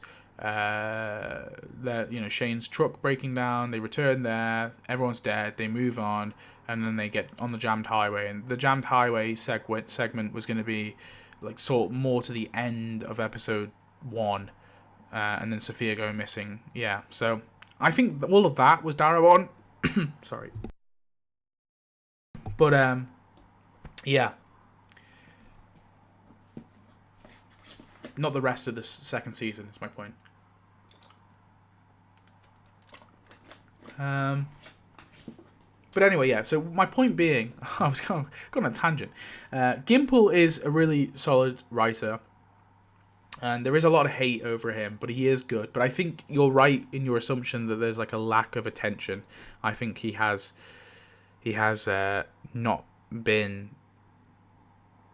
Shane's truck breaking down, they return there, everyone's dead, they move on, and then they get on the jammed highway. And the jammed highway segment was going to be sort of more to the end of episode 1, and then Sophia going missing. Yeah, so I think all of that was Darabont. Sorry. But yeah. Not the rest of the second season is my point. But anyway, yeah. So my point being, I was going on a tangent. Gimple is a really solid writer, and there is a lot of hate over him, but he is good. But I think you're right in your assumption that there's like a lack of attention. I think he has not been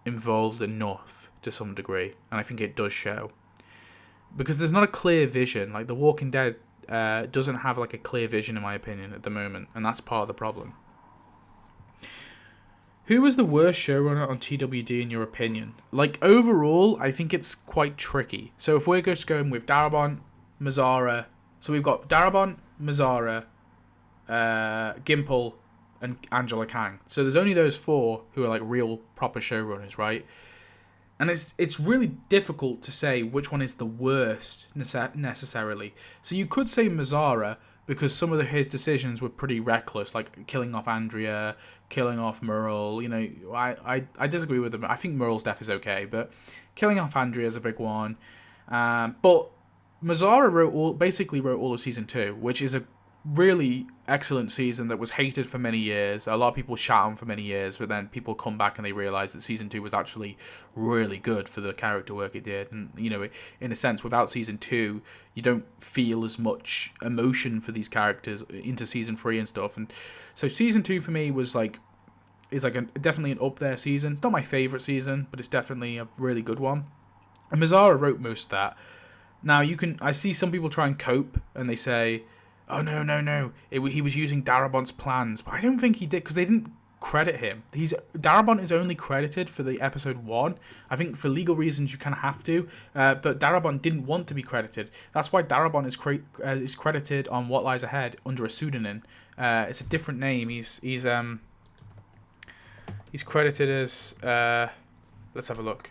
involved enough to some degree, and I think it does show because there's not a clear vision. Like The Walking Dead doesn't have like a clear vision, in my opinion, at the moment, and that's part of the problem. Who was the worst showrunner on TWD in your opinion? Like overall, I think it's quite tricky. So if we're just going with Darabont, Mazzara, so we've got Darabont, Mazzara, Gimple, and Angela Kang. So there's only those four who are like real proper showrunners, right? And it's really difficult to say which one is the worst necessarily. So you could say Mazzara because some of his decisions were pretty reckless, like killing off Andrea, killing off Merle. You know, I disagree with him. I think Merle's death is okay, but killing off Andrea is a big one. But Mazzara basically wrote all of season 2, which is a really excellent season that was hated for many years. A lot of people shat on for many years, but then people come back and they realize that season 2 was actually really good for the character work it did. And you know, in a sense, without season 2, you don't feel as much emotion for these characters into season 3 and stuff. And so season 2 for me is definitely an up there season. It's not my favorite season, but it's definitely a really good one. And Mazzara wrote most of that. Now I see some people try and cope and they say, oh, no. He was using Darabont's plans. But I don't think he did, because they didn't credit him. Darabont is only credited for the episode 1. I think for legal reasons you kind of have to. But Darabont didn't want to be credited. That's why Darabont is credited on What Lies Ahead under a pseudonym. It's a different name. He's credited as... let's have a look.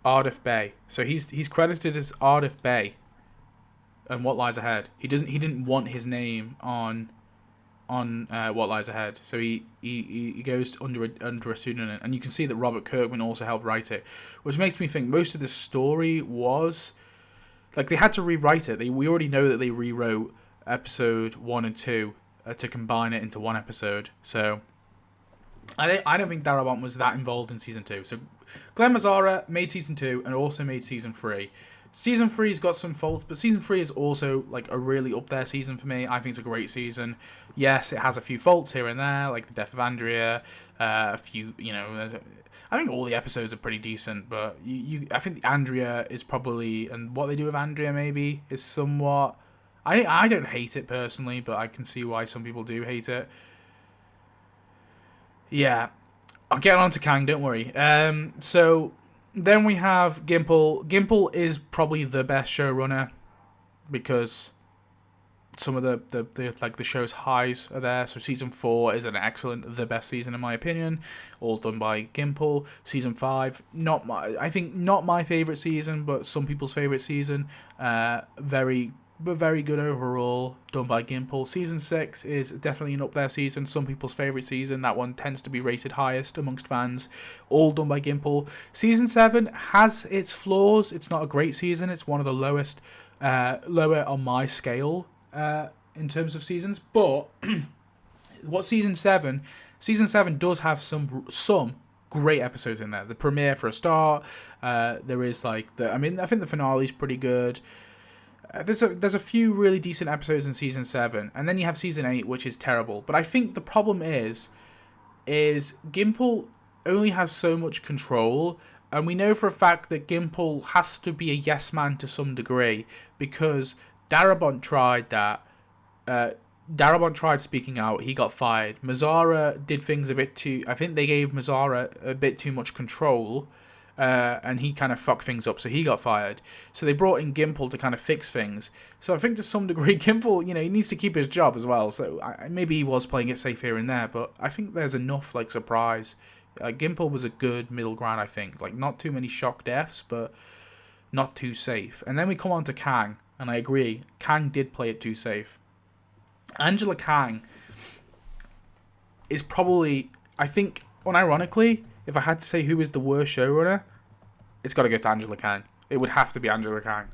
Ardif Bey. So he's credited as Ardif Bey and What Lies Ahead. He didn't want his name on What Lies Ahead. So he goes under a pseudonym, and you can see that Robert Kirkman also helped write it, which makes me think most of the story was like they had to rewrite it. We already know that they rewrote episode 1 and 2 to combine it into one episode. So I don't think Darabont was that involved in season 2. So Glenn Mazzara made season 2 and also made season 3. Season 3's got some faults, but season 3 is also like a really up there season for me. I think it's a great season. Yes, it has a few faults here and there, like the death of Andrea. A few, I think all the episodes are pretty decent, but I think Andrea is probably, and what they do with Andrea maybe is somewhat. I don't hate it personally, but I can see why some people do hate it. Yeah, I'll get on to Kang, don't worry. So then we have Gimple. Gimple is probably the best showrunner because some of the show's highs are there. So season 4 is the best season in my opinion, all done by Gimple. Season 5, not my favorite season, but some people's favorite season. Very good overall, done by Gimple. Season 6 is definitely an up there season, some people's favourite season. That one tends to be rated highest amongst fans, all done by Gimple. Season 7 has its flaws. It's not a great season. It's one of the lowest, lower on my scale in terms of seasons. But what Season 7 does have some great episodes in there. The premiere for a start. There is I think the finale is pretty good. There's a few really decent episodes in season 7, and then you have season 8, which is terrible. But I think the problem is Gimple only has so much control, and we know for a fact that Gimple has to be a yes man to some degree because Darabont tried that. Darabont tried speaking out, he got fired. Mazzara did things a bit too. I think they gave Mazzara a bit too much control. And he kind of fucked things up, so he got fired. So they brought in Gimple to kind of fix things. So I think to some degree, Gimple, he needs to keep his job as well. So maybe he was playing it safe here and there, but I think there's enough surprise. Gimple was a good middle ground, I think. Not too many shock deaths, but not too safe. And then we come on to Kang. and I agree, Kang did play it too safe. Angela Kang is probably, I think, unironically, if I had to say who is the worst showrunner, it's got to go to Angela Kang. It would have to be Angela Kang.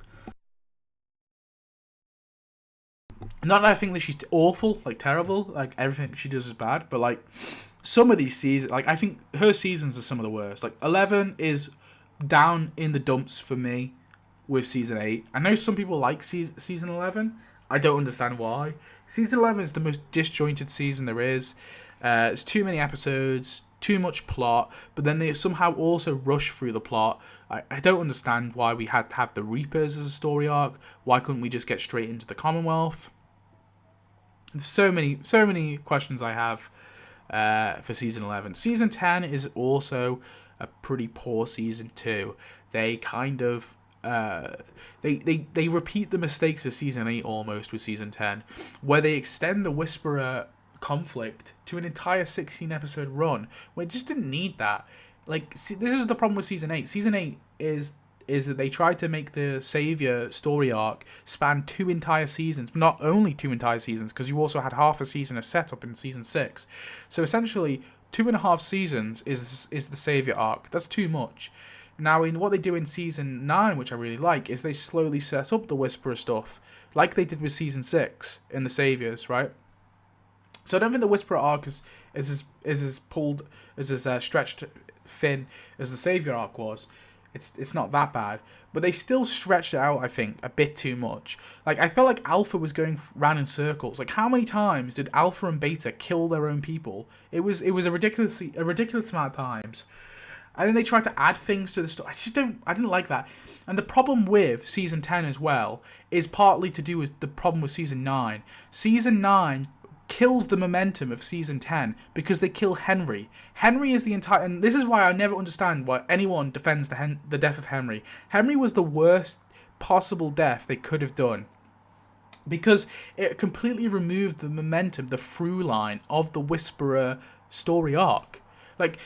Not that I think that she's awful, like terrible, like everything she does is bad, but like some of these seasons, like I think her seasons are some of the worst. Like 11 is down in the dumps for me with season 8. I know some people like season 11. I don't understand why. Season 11 is the most disjointed season there is. It's too many episodes, too much plot, but then they somehow also rush through the plot. I don't understand why we had to have the Reapers as a story arc. Why couldn't we just get straight into the Commonwealth? There's so many questions I have for season 11. Season 10 is also a pretty poor season too. They kind of they repeat the mistakes of season 8 almost with season 10, where they extend the Whisperer conflict to an entire 16 episode run where it just didn't need that. Like, see, this is the problem with season 8. Season 8 is that they tried to make the Savior story arc span 2 entire seasons. Not only 2 entire seasons, because you also had half a season of setup in season 6. So essentially 2.5 seasons is the Savior arc. That's too much. Now, in what they do in season 9, which I really like, is they slowly set up the Whisperer stuff, like they did with season 6 in the Saviors, right? So I don't think the Whisperer arc is as pulled, as stretched thin as the Savior arc was. It's not that bad, but they still stretched it out, I think, a bit too much. Like, I felt like Alpha was going round in circles. Like, how many times did Alpha and Beta kill their own people? It was a ridiculous amount of times. And then they tried to add things to the story. I didn't like that. And the problem with season 10 as well is partly to do with the problem with season 9. Season 9 kills the momentum of season 10 because they kill Henry. Henry is the entire... And this is why I never understand why anyone defends the death of Henry. Henry was the worst possible death they could have done, because it completely removed the momentum, the through line of the Whisperer story arc. Like,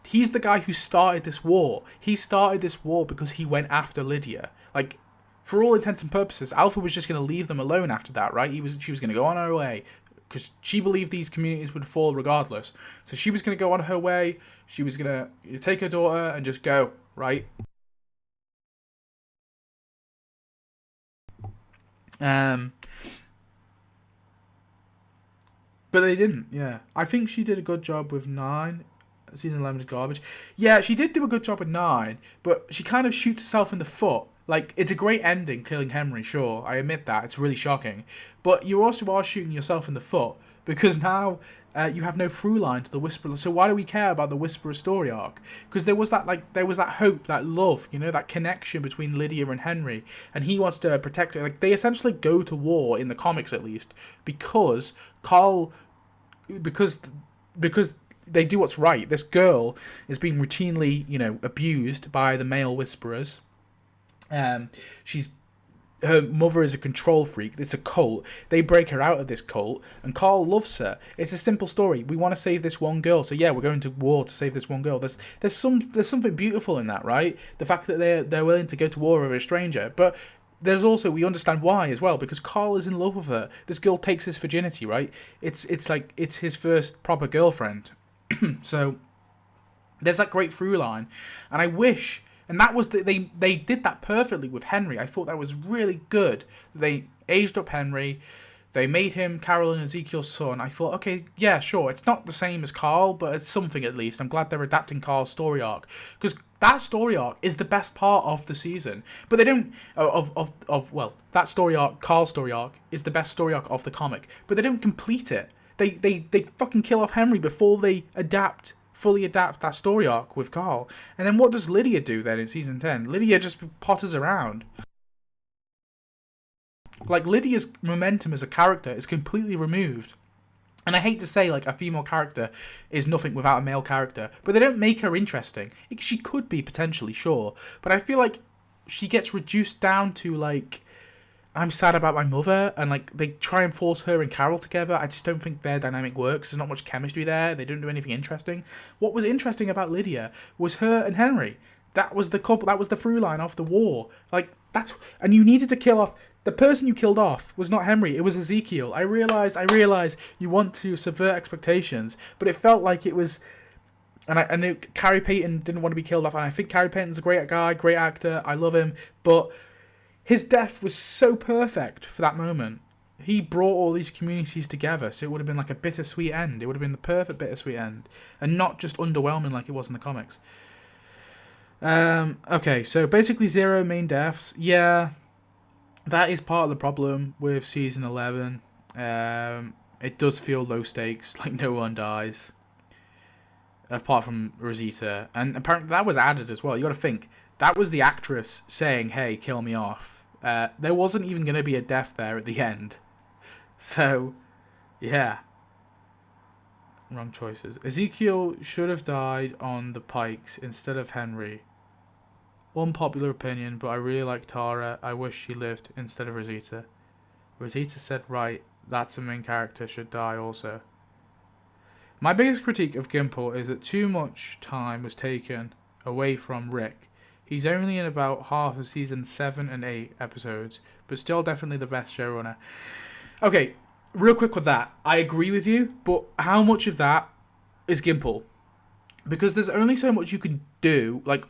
he's the guy who started this war. He started this war because he went after Lydia. Like, for all intents and purposes, Alpha was just going to leave them alone after that, right? She was going to go on her way, because she believed these communities would fall regardless. So she was going to go on her way. She was going to take her daughter and just go, right? But they didn't, yeah. I think she did a good job with 9. Season 11 is garbage. Yeah, she did do a good job with 9, but she kind of shoots herself in the foot. Like, it's a great ending, killing Henry, sure. I admit that. It's really shocking. But you also are shooting yourself in the foot, because now you have no through line to the Whisperer. So why do we care about the Whisperer story arc? Because there was that hope, that love, you know, that connection between Lydia and Henry, and he wants to protect her. Like, they essentially go to war, in the comics at least, because they do what's right. This girl is being routinely, you know, abused by the male Whisperers. Her mother is a control freak. It's a cult. They break her out of this cult, and Carl loves her. It's a simple story. We want to save this one girl, so yeah, we're going to war to save this one girl. There's something beautiful in that, right? The fact that they're willing to go to war with a stranger, but there's also, we understand why as well, because Carl is in love with her. This girl takes his virginity, right? It's like it's his first proper girlfriend. So there's that great through line, and I wish. And that was they did that perfectly with Henry. I thought that was really good. They aged up Henry. They made him Carol and Ezekiel's son. I thought, okay, yeah, sure. It's not the same as Carl, but it's something at least. I'm glad they're adapting Carl's story arc, because that story arc is the best part of the season. But they don't that story arc, Carl's story arc, is the best story arc of the comic. But they don't complete it. They fucking kill off Henry before they fully adapt that story arc with Carl. And then what does Lydia do then in season 10? Lydia just potters around. Like, Lydia's momentum as a character is completely removed. And I hate to say, like, a female character is nothing without a male character, but they don't make her interesting. She could be, potentially, sure. But I feel like she gets reduced down to, like, I'm sad about my mother, and like they try and force her and Carol together. I just don't think their dynamic works. There's not much chemistry there. They don't do anything interesting. What was interesting about Lydia was her and Henry. that was the couple. That was the through line of the war. Like and you needed to kill off the person you killed off was not Henry. It was Ezekiel. I realize you want to subvert expectations, but it felt like it was. And I knew Carrie Payton didn't want to be killed off, and I think Carrie Payton's a great guy, great actor. I love him, but his death was so perfect for that moment. He brought all these communities together, so it would have been like a bittersweet end. It would have been the perfect bittersweet end, and not just underwhelming like it was in the comics. Okay, so basically 0 main deaths. Yeah, that is part of the problem with season 11. It does feel low stakes, like no one dies. Apart from Rosita. And apparently that was added as well. You got to think, that was the actress saying, hey, kill me off. There wasn't even going to be a death there at the end. So, yeah. Wrong choices. Ezekiel should have died on the pikes instead of Henry. Unpopular opinion, but I really like Tara. I wish she lived instead of Rosita. Rosita said, right, that's a main character, should die also. My biggest critique of Gimple is that too much time was taken away from Rick. He's only in about half of season 7 and 8 episodes, but still definitely the best showrunner. Okay, real quick with that. I agree with you, but how much of that is Gimple? Because there's only so much you can do. Like,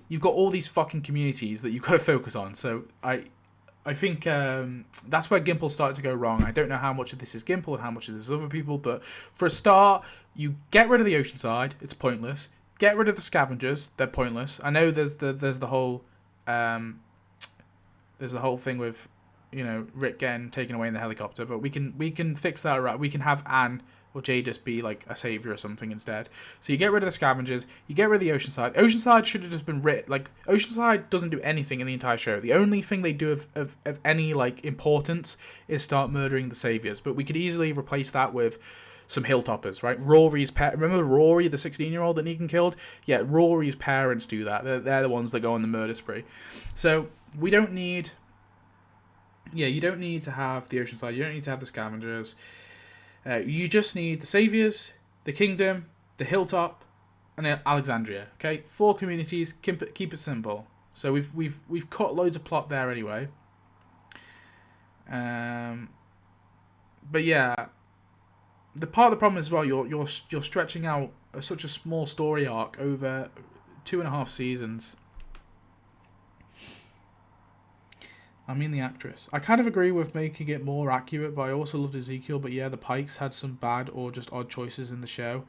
you've got all these fucking communities that you've got to focus on. So I think that's where Gimple started to go wrong. I don't know how much of this is Gimple and how much of this is other people, but for a start, you get rid of the ocean side. It's pointless. Get rid of the scavengers. They're pointless. I know there's the whole thing with, you know, Rick getting taken away in the helicopter, but we can fix that right. We can have Anne or Jadis be like a savior or something instead. So you get rid of the scavengers, you get rid of the Oceanside. Oceanside should have just been written. Like, Oceanside doesn't do anything in the entire show. The only thing they do of any like importance is start murdering the saviors. But we could easily replace that with some hilltoppers, right? Rory's remember Rory, the 16-year-old that Negan killed? Yeah, Rory's parents do that. They're the ones that go on the murder spree. So we don't need. Yeah, you don't need to have the Oceanside. You don't need to have the scavengers. You just need the Saviors, the Kingdom, the Hilltop, and Alexandria. Okay, 4 communities. Keep it simple. So we've cut loads of plot there anyway. But yeah, the part of the problem as well. You're stretching out such a small story arc over 2.5 seasons. I mean the actress. I kind of agree with making it more accurate, but I also loved Ezekiel. But yeah, the Pikes had some bad or just odd choices in the show.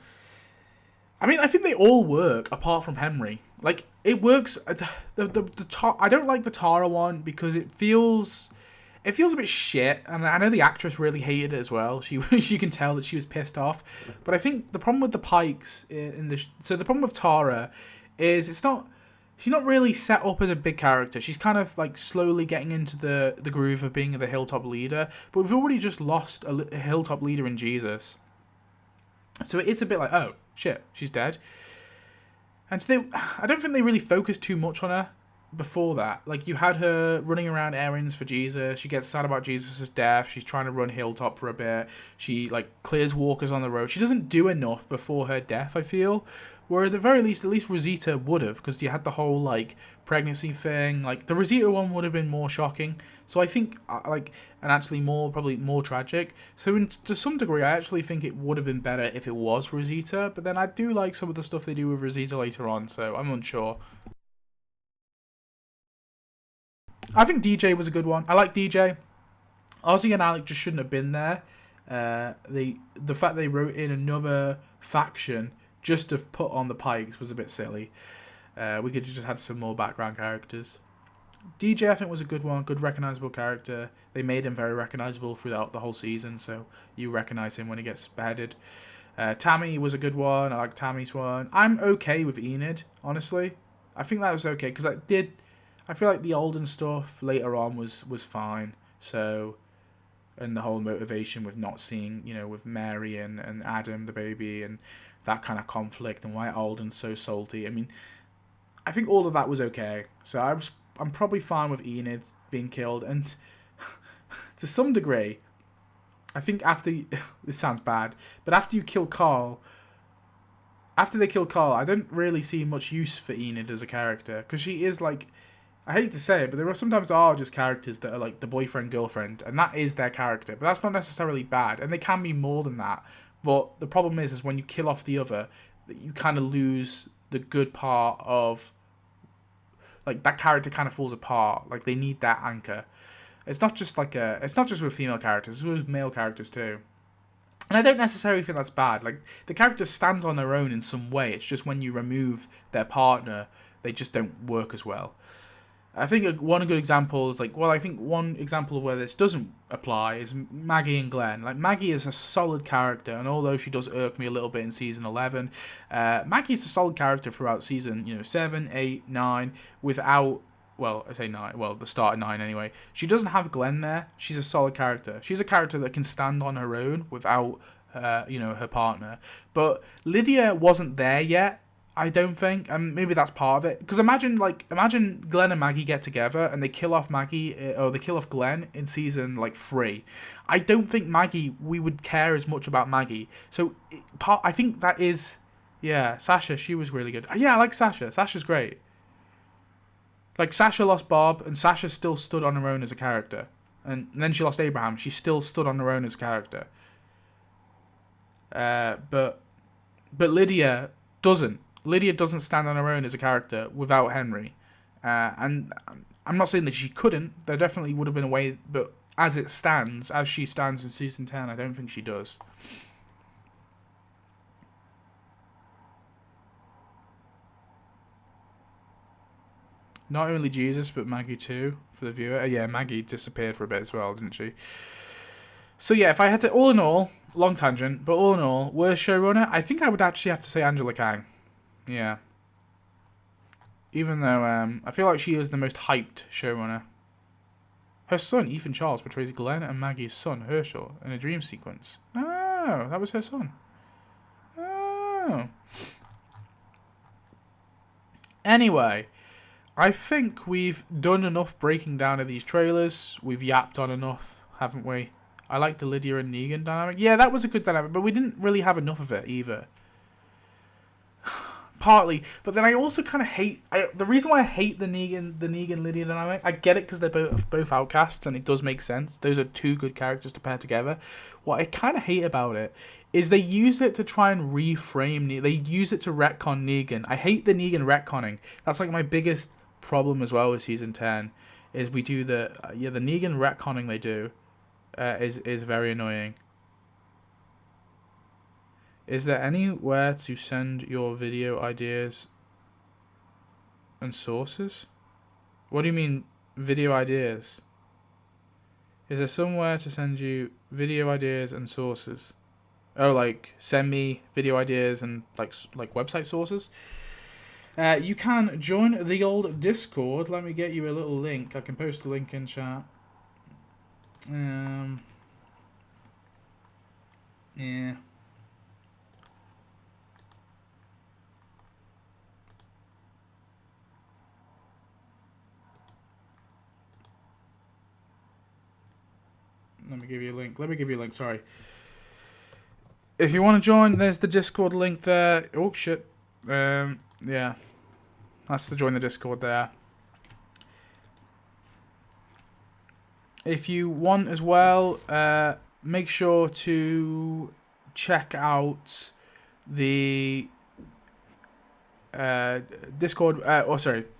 I mean, I think they all work apart from Henry. Like, it works. I don't like the Tara one because it feels a bit shit, and I know the actress really hated it as well. You can tell that she was pissed off. But I think the problem with the Pikes so the problem with Tara is she's not really set up as a big character. She's kind of like slowly getting into the groove of being the Hilltop leader. But we've already just lost a Hilltop leader in Jesus. So it's a bit like, oh, shit, she's dead. And I don't think they really focused too much on her before that. Like, you had her running around errands for Jesus. She gets sad about Jesus' death. She's trying to run Hilltop for a bit. She, like, clears walkers on the road. She doesn't do enough before her death, I feel. Where at the very least, at least Rosita would have, because you had the whole, like, pregnancy thing. Like, the Rosita one would have been more shocking. So I think, and actually probably more tragic. So to some degree, I actually think it would have been better if it was Rosita. But then I do like some of the stuff they do with Rosita later on, so I'm unsure. I think DJ was a good one. I like DJ. Ozzy and Alec just shouldn't have been there. The fact they wrote in another faction just to put on the Pikes was a bit silly. We could have just had some more background characters. DJ, I think, was a good one. Good recognisable character. They made him very recognisable throughout the whole season, so you recognise him when he gets beheaded. Tammy was a good one. I like Tammy's one. I'm okay with Enid, honestly. I think that was okay, because I feel like the Alden stuff later on was fine. So, and the whole motivation with not seeing, with Mary and Adam, the baby, and that kind of conflict, and why Alden's so salty. I mean, I think all of that was okay. So I'm probably fine with Enid being killed, and to some degree, I think after this sounds bad, but after you kill Carl, after they kill Carl, I don't really see much use for Enid as a character, because she is like, I hate to say it, but there are sometimes just characters that are like the boyfriend girlfriend, and that is their character, but that's not necessarily bad, and they can be more than that. But the problem is when you kill off the other, that you kind of lose the good part of, like, that character kind of falls apart. Like, they need that anchor. It's not just with female characters, it's with male characters too. And I don't necessarily think that's bad. Like, the character stands on their own in some way. It's just when you remove their partner, they just don't work as well. I think one good example is I think one example of where this doesn't apply is Maggie and Glenn. Like, Maggie is a solid character, and although she does irk me a little bit in season 11, Maggie's a solid character throughout season 7, 8, 9, without, well, I say 9, well, the start of 9 anyway. She doesn't have Glenn there. She's a solid character. She's a character that can stand on her own without, her partner. But Lydia wasn't there yet, I don't think, and maybe that's part of it. Because imagine Glenn and Maggie get together and they kill off Maggie, or they kill off Glenn in season 3. I don't think we would care as much about Maggie. So I think that is, yeah, Sasha. She was really good. Yeah, I like Sasha. Sasha's great. Like, Sasha lost Bob, and Sasha still stood on her own as a character. And then she lost Abraham. She still stood on her own as a character. But Lydia doesn't. Lydia doesn't stand on her own as a character without Henry. And I'm not saying that she couldn't. There definitely would have been a way, but as she stands in season 10, I don't think she does. Not only Jesus, but Maggie too, for the viewer. Yeah, Maggie disappeared for a bit as well, didn't she? So yeah, if I had to, all in all, long tangent, but all in all, worst showrunner, I think I would actually have to say Angela Kang. Yeah. Even though I feel like she is the most hyped showrunner. Her son, Ethan Charles, portrays Glenn and Maggie's son, Herschel, in a dream sequence. Oh, that was her son. Oh. Anyway, I think we've done enough breaking down of these trailers. We've yapped on enough, haven't we? I like the Lydia and Negan dynamic. Yeah, that was a good dynamic, but we didn't really have enough of it either. Partly, but then I also kind of hate. The reason why I hate the Negan Lydia dynamic, I get it because they're both outcasts, and it does make sense. Those are two good characters to pair together. What I kind of hate about it is they use it to try and reframe. They use it to retcon Negan. I hate the Negan retconning. That's like my biggest problem as well with season 10. Is we do the Negan retconning they do is very annoying. Is there anywhere to send your video ideas and sources? What do you mean, video ideas? Is there somewhere to send you video ideas and sources? Oh, like, send me video ideas and, like website sources? You can join the old Discord. Let me get you a little link. I can post a link in chat. Yeah. Let me give you a link, sorry. If you want to join, there's the Discord link there. Oh, shit. Yeah. That's to join the Discord there. If you want as well, make sure to check out the Discord.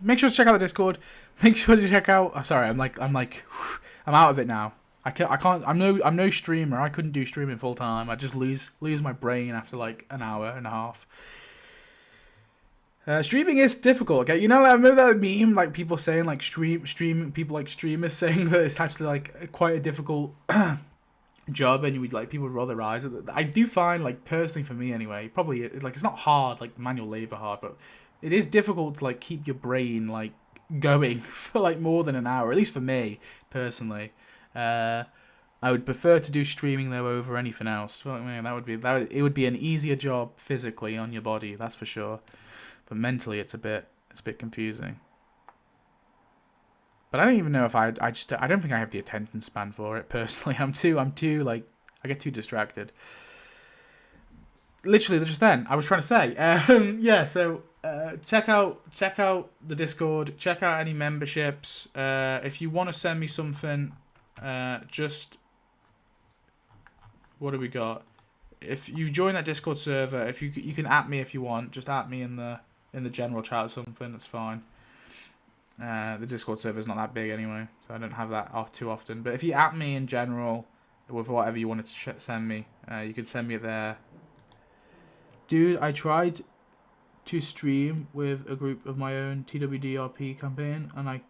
Make sure to check out the Discord. Make sure to check out. Oh, sorry, I'm out of it now. I can't. I'm no streamer. I couldn't do streaming full time. I just lose my brain after like an hour and a half. Streaming is difficult. Okay, you know, I remember that meme, like people saying like streaming people like streamers saying that it's actually like quite a difficult job, and you would like people would roll their eyes. I do find, like, personally for me anyway, probably like it's not hard, like manual labor hard, but it is difficult to like keep your brain like going for like more than an hour. At least for me personally. I would prefer to do streaming though over anything else. Well, man, it would be an easier job physically on your body, that's for sure. But mentally, it's a bit confusing. But I don't even know if I don't think I have the attention span for it personally. I'm too like, I get too distracted. literally just then. I was trying to say. Yeah. So check out the Discord. Check out any memberships. If you want to send me something, just what do we got? If you join that Discord server, if you can at me if you want. Just at me in the general chat or something. That's fine. The Discord server is not that big anyway, so I don't have that off too often. But if you at me in general with whatever you wanted to send me, you can send me it there. Dude, I tried to stream with a group of my own TWDRP campaign, and I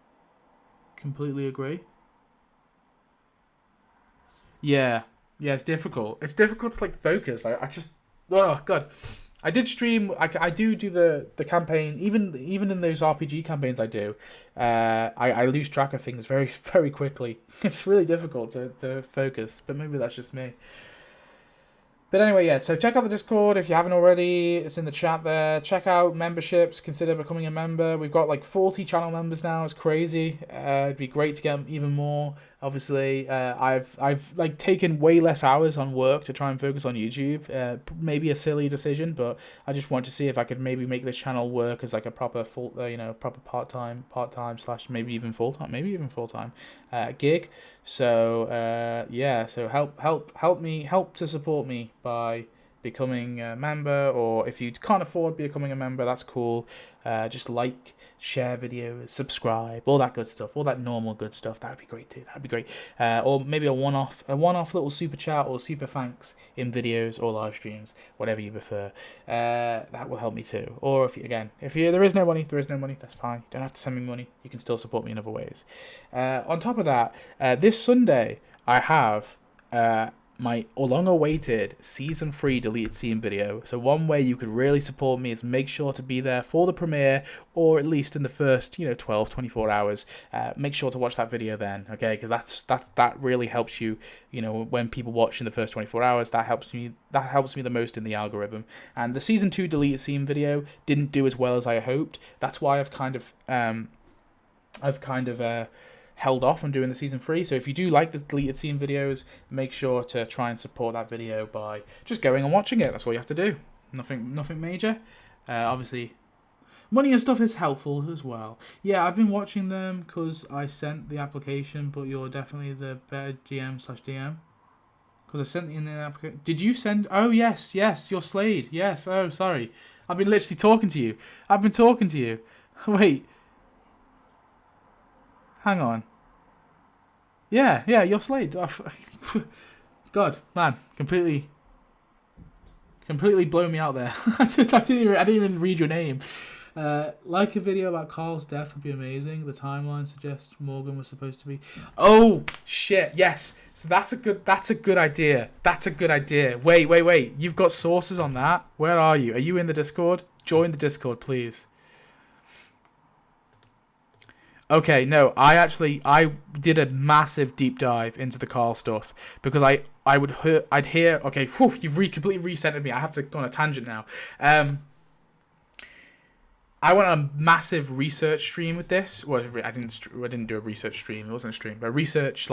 completely agree. Yeah, it's difficult. It's difficult to like focus. Like I just, oh god. I did stream. I do the campaign. Even in those RPG campaigns I do, I lose track of things very very quickly. It's really difficult to focus. But maybe that's just me. But anyway, yeah, so check out the Discord if you haven't already. It's in the chat there. Check out memberships. Consider becoming a member. We've got like 40 channel members now. It's crazy. It'd be great to get even more. Obviously, I've like taken way less hours on work to try and focus on YouTube. Maybe a silly decision, but I just want to see if I could maybe make this channel work as like a proper full, proper part-time / maybe even full-time gig. So yeah, so help to support me by becoming a member, or if you can't afford becoming a member, that's cool. Just like, share videos, subscribe, all that good stuff, all that normal good stuff. That would be great too. That'd be great. Or maybe a one-off little super chat or super thanks in videos or live streams, whatever you prefer. That will help me too. Or if there is no money, that's fine. You don't have to send me money. You can still support me in other ways. On top of that, this Sunday I have my long-awaited Season 3 deleted scene video. So one way you could really support me is make sure to be there for the premiere, or at least in the first 12-24 hours. Make sure to watch that video then, okay? Because that really helps you. When people watch in the first 24 hours, that helps me the most in the algorithm. And the Season 2 deleted scene video didn't do as well as I hoped. That's why I've kind of held off on doing the Season 3. So if you do like the deleted scene videos, make sure to try and support that video by just going and watching it. That's all you have to do. Nothing major. Obviously, money and stuff is helpful as well. Yeah, I've been watching them because I sent the application, but you're definitely the better GM/DM. Because I sent in the application. Did you send? Oh, yes, you're Slade. Yes, oh, sorry. I've been literally talking to you. Wait. Hang on. Yeah, you're Slade. God, man, completely blown me out there. I didn't even read your name. Like a video about Carl's death would be amazing. The timeline suggests Morgan was supposed to be. Oh shit! Yes. So that's a good idea. Wait. You've got sources on that? Where are you? Are you in the Discord? Join the Discord, please. Okay, no, I did a massive deep dive into the Carl stuff because I'd hear. Okay, whew, you've completely recentered me. I have to go on a tangent now. I went on a massive research stream with this. Well, I didn't do a research stream. It wasn't a stream, but a research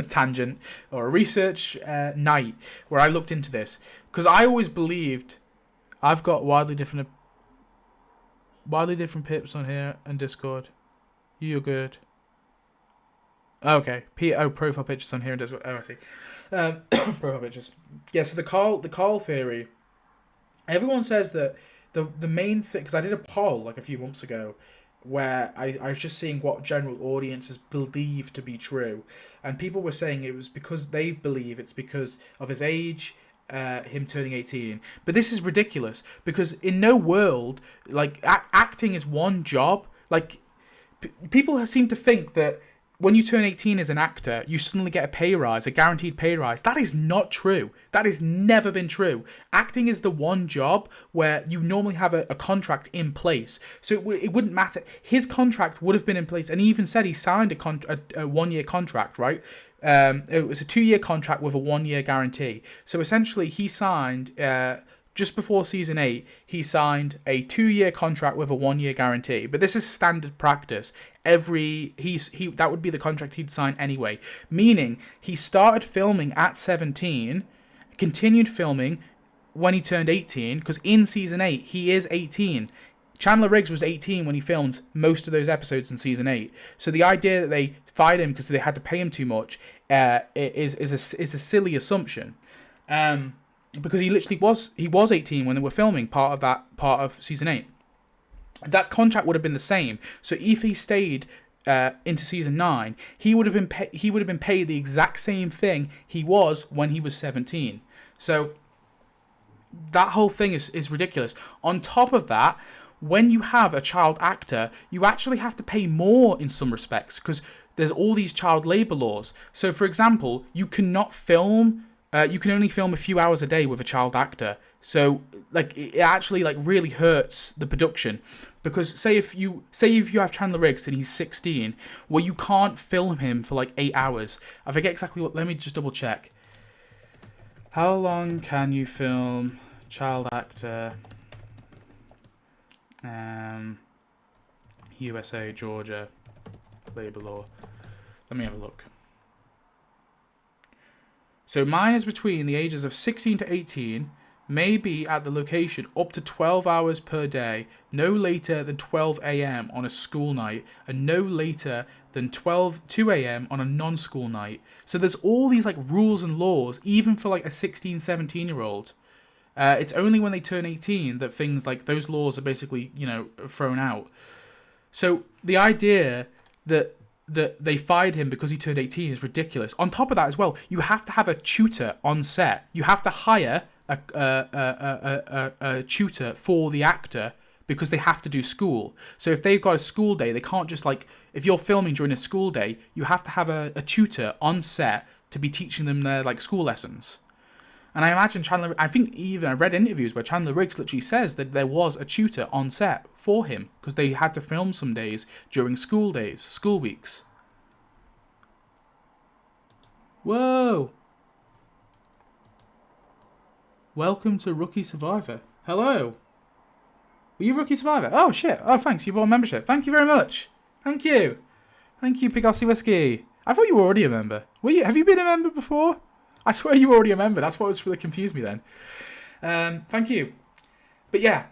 tangent or a research night where I looked into this because I always believed I've got wildly different pips on here and Discord. You're good. Okay. Profile pictures on here and Discord. Oh, I see. Profile pictures. Yeah. So the Carl theory. Everyone says that the main thing, because I did a poll like a few months ago where I was just seeing what general audiences believe to be true, and people were saying it was because they believe it's because of his age, him turning 18. But this is ridiculous because in no world, like, acting is one job. Like, people seem to think that when you turn 18 as an actor, you suddenly get a pay rise, a guaranteed pay rise. That is not true. That has never been true. Acting is the one job where you normally have a contract in place. So it wouldn't matter. His contract would have been in place. And he even said he signed a 1-year contract, right? It was a 2-year contract with a 1-year guarantee. So essentially he signed... just before season 8, he signed a 2-year contract with a 1-year guarantee. But this is standard practice. That would be the contract he'd sign anyway. Meaning, he started filming at 17, continued filming when he turned 18, because in season 8 he is 18. Chandler Riggs was 18 when he filmed most of those episodes in season 8. So the idea that they fired him because they had to pay him too much is a silly assumption. Because he literally was 18 when they were filming part of season 8. That contract would have been the same. So if he stayed into season 9, he would have been paid the exact same thing he was when he was 17. So that whole thing is ridiculous. On top of that, when you have a child actor, you actually have to pay more in some respects because there's all these child labor laws. So, for example, you cannot film. You can only film a few hours a day with a child actor. So, like, it actually like really hurts the production because say if you have Chandler Riggs and he's 16, well, you can't film him for like 8 hours. I forget exactly what. Let me just double check. How long can you film child actor? USA, Georgia, labor law. Let me have a look. So mine is between the ages of 16 to 18, may be at the location up to 12 hours per day, no later than 12 a.m. on a school night, and no later than 2 a.m. on a non-school night. So there's all these like rules and laws, even for like a 16, 17-year-old. It's only when they turn 18 that things like those laws are basically, thrown out. So the idea that they fired him because he turned 18 is ridiculous. On top of that as well, you have to have a tutor on set. You have to hire a tutor for the actor because they have to do school. So if they've got a school day, they can't just like, if you're filming during a school day, you have to have a tutor on set to be teaching them their like school lessons. And I imagine I read interviews where Chandler Riggs literally says that there was a tutor on set for him because they had to film some days during school weeks. Whoa! Welcome to Rookie Survivor. Hello! Were you Rookie Survivor? Oh shit! Oh thanks, you bought a membership. Thank you very much. Thank you. Thank you, Pigossi Whiskey. I thought you were already a member. Have you been a member before? I swear you were already a member. That's what was really confused me then. Thank you. But yeah.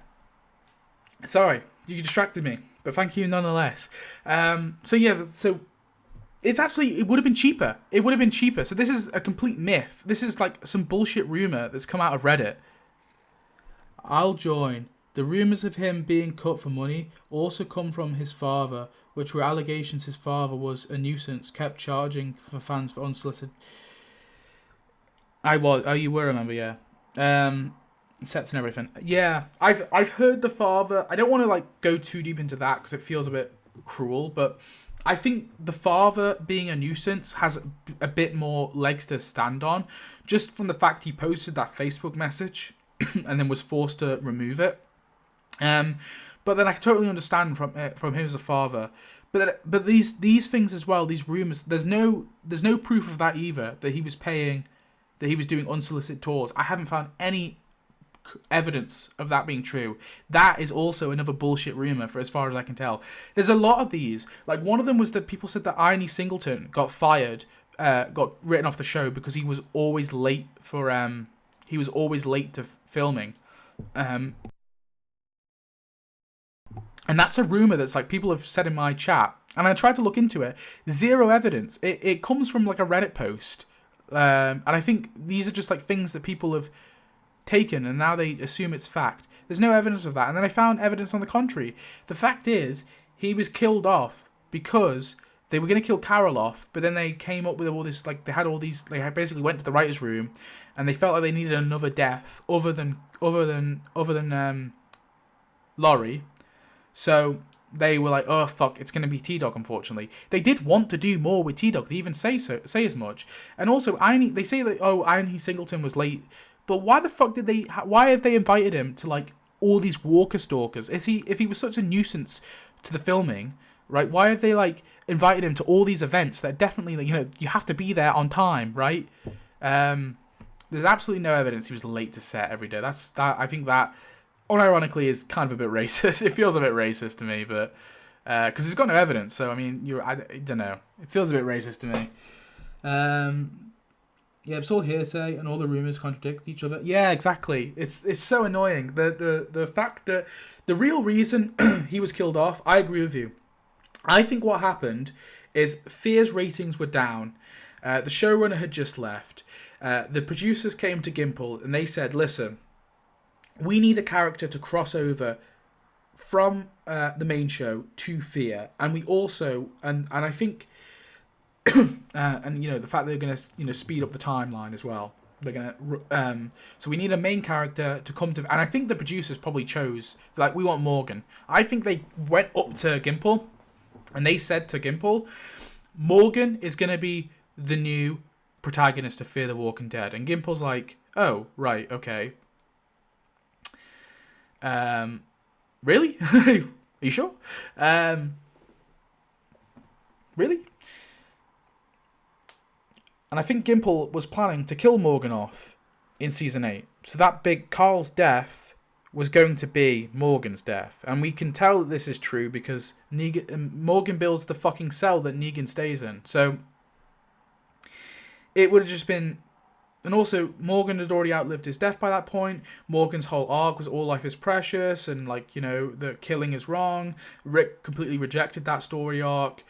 Sorry, you distracted me. But thank you nonetheless. So it would have been cheaper. It would have been cheaper. So this is a complete myth. This is like some bullshit rumor that's come out of Reddit. I'll join. The rumors of him being cut for money also come from his father, which were allegations his father was a nuisance, kept charging for fans for unsolicited... I was. Oh, you were a member, yeah. Sets and everything. Yeah, I've heard the father. I don't want to like go too deep into that because it feels a bit cruel, but I think the father being a nuisance has a bit more legs to stand on, just from the fact he posted that Facebook message and then was forced to remove it. But then I totally understand from him as a father. But these things as well, these rumors. There's no proof of that either. That he was paying. That he was doing unsolicited tours. I haven't found any evidence of that being true. That is also another bullshit rumor for as far as I can tell. There's a lot of these. Like one of them was that people said that Aimee Singleton got fired, got written off the show because he was always late for to filming. And that's a rumor that's like people have said in my chat. And I tried to look into it. Zero evidence. It comes from like a Reddit post. And I think these are just like things that people have taken and now they assume it's fact. There's no evidence of that. And then I found evidence on the contrary. The fact is, he was killed off because they were going to kill Carol off, but then they came up with all this, like, they basically went to the writer's room and they felt like they needed another death other than Laurie. So they were like, oh fuck, it's going to be T-Dog, unfortunately. They did want to do more with T-Dog. They even say as much. And also, they say that, Aimee Singleton was late. But why the fuck why have they invited him to, like, all these Walker Stalkers? If he was such a nuisance to the filming, right, why have they, like, invited him to all these events that definitely, like, you have to be there on time, right? There's absolutely no evidence he was late to set every day. I think that... unironically is kind of a bit racist. It feels a bit racist to me, but because it's got no evidence. So I mean, I don't know. It feels a bit racist to me. Yeah, it's all hearsay, and all the rumors contradict each other. Yeah, exactly. It's so annoying. The fact that the real reason he was killed off, I agree with you. I think what happened is Fear's ratings were down. The showrunner had just left. The producers came to Gimple and they said, "Listen, we need a character to cross over from the main show to Fear, and we also and I think." And the fact they're going to speed up the timeline as well. They're gonna so we need a main character to come to, and I think the producers probably chose we want Morgan. I think they went up to Gimple and they said to Gimple, Morgan is going to be the new protagonist of Fear the Walking Dead, and Gimple's like, oh right, okay. Really? Are you sure? Really? And I think Gimple was planning to kill Morgan off in season 8. So that big Carl's death was going to be Morgan's death. And we can tell that this is true because Morgan builds the fucking cell that Negan stays in. So it would have just been... And also, Morgan had already outlived his death by that point. Morgan's whole arc was all life is precious and, the killing is wrong. Rick completely rejected that story arc.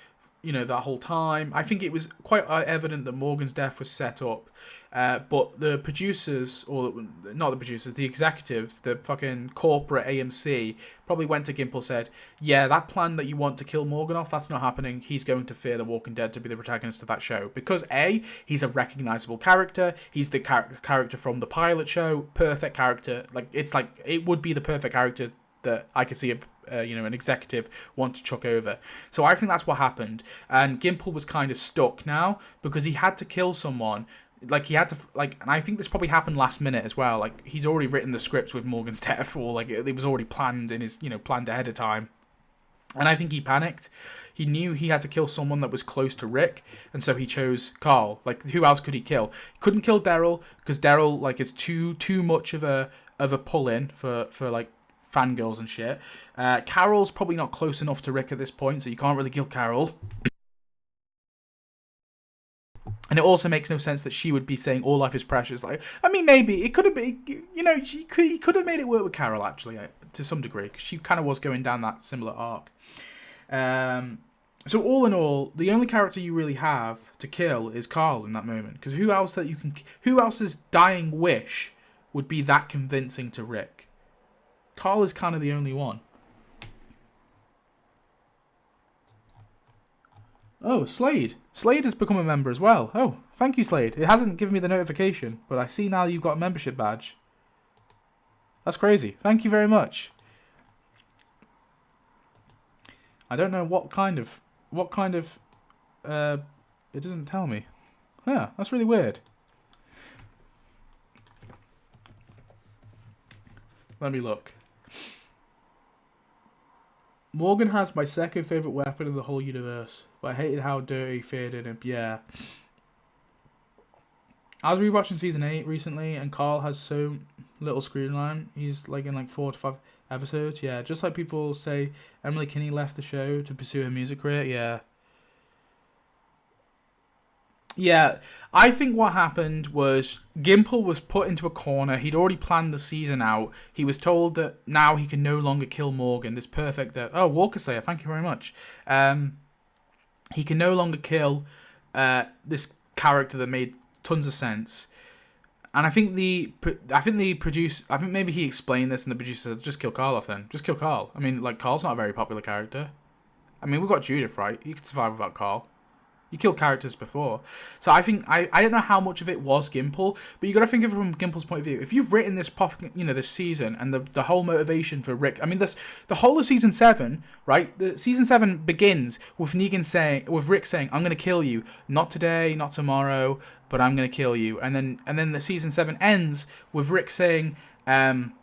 That whole time. I think it was quite evident that Morgan's death was set up. But the producers, or not the producers, the executives, the fucking corporate AMC, probably went to Gimple and said, yeah, that plan that you want to kill Morgan off, that's not happening. He's going to Fear the Walking Dead to be the protagonist of that show. Because A, he's a recognizable character. He's the character from the pilot show. Perfect character. It would be the perfect character that I could see an executive want to chuck over. So I think that's what happened. And Gimple was kind of stuck now because he had to kill someone. And I think this probably happened last minute as well. He'd already written the scripts with Morgan's death, or it was already planned in his, planned ahead of time. And I think he panicked. He knew he had to kill someone that was close to Rick, and so he chose Carl. Who else could he kill? He couldn't kill Daryl because Daryl is too much of a pull-in for fangirls and shit. Carol's probably not close enough to Rick at this point, so you can't really kill Carol. And it also makes no sense that she would be saying all life is precious. Maybe it could have been, he could have made it work with Carol actually, to some degree, because she kind of was going down that similar arc. So all in all, the only character you really have to kill is Carl in that moment, because who else's dying wish would be that convincing to Rick? Carl is kind of the only one. Oh, Slade. Slade has become a member as well. Oh, thank you, Slade. It hasn't given me the notification, but I see now you've got a membership badge. That's crazy. Thank you very much. I don't know what kind of... it doesn't tell me. Yeah, that's really weird. Let me look. Morgan has my second favourite weapon in the whole universe, but I hated how dirty Fear did him. Yeah. I was rewatching season 8 recently, and Carl has so little screen time. He's in 4 to 5 episodes. Yeah, just like people say Emily Kinney left the show to pursue her music career. Yeah. Yeah, I think what happened was Gimple was put into a corner. He'd already planned the season out. He was told that now he can no longer kill Morgan. This perfect... Walker Slayer, thank you very much. He can no longer kill this character that made tons of sense. And I think maybe he explained this and the producer said, just kill Carl off then. Just kill Carl. Carl's not a very popular character. We've got Judith, right? You can survive without Carl. You killed characters before. So I think, I don't know how much of it was Gimple, but you got to think of it from Gimple's point of view. If you've written this this season and the whole motivation for Rick, the whole of season 7, right? The season 7 begins with with Rick saying, I'm going to kill you. Not today, not tomorrow, but I'm going to kill you. And then the season 7 ends with Rick saying, when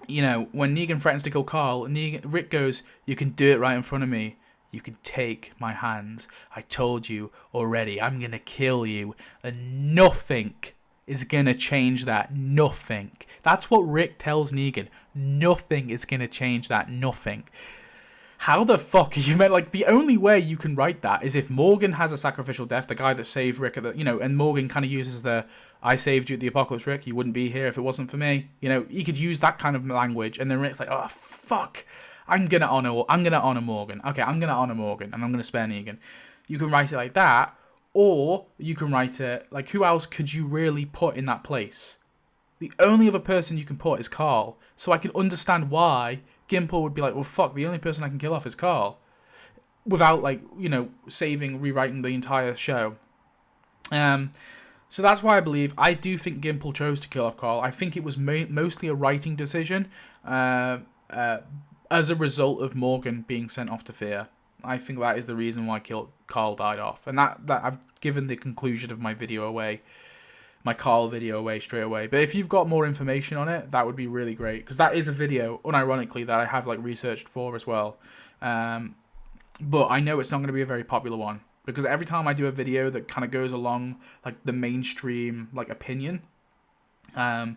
Negan threatens to kill Carl, Rick goes, you can do it right in front of me. You can take my hands. I told you already. I'm going to kill you. And nothing is going to change that. Nothing. That's what Rick tells Negan. Nothing is going to change that. Nothing. How the fuck are you meant? Like, the only way you can write that is if Morgan has a sacrificial death, the guy that saved Rick at the, and Morgan kind of uses the, I saved you at the apocalypse, Rick, you wouldn't be here if it wasn't for me. He could use that kind of language, and then Rick's like, oh, fuck, I'm gonna honor Morgan. Okay, I'm gonna honor Morgan, and I'm gonna spare Negan. You can write it like that, or you can write it, like, who else could you really put in that place? The only other person you can put is Carl, so I can understand why Gimple would be like, well, fuck, the only person I can kill off is Carl. Without, like, rewriting the entire show. So that's why I do think Gimple chose to kill off Carl. I think it was mostly a writing decision as a result of Morgan being sent off to Fear. I think that is the reason why Carl died off. And that I've given the conclusion of my video away. My Carl video away straight away. But if you've got more information on it, that would be really great, because that is a video, unironically, that I have like researched for as well. But I know it's not going to be a very popular one, because every time I do a video that kind of goes along like the mainstream like opinion, I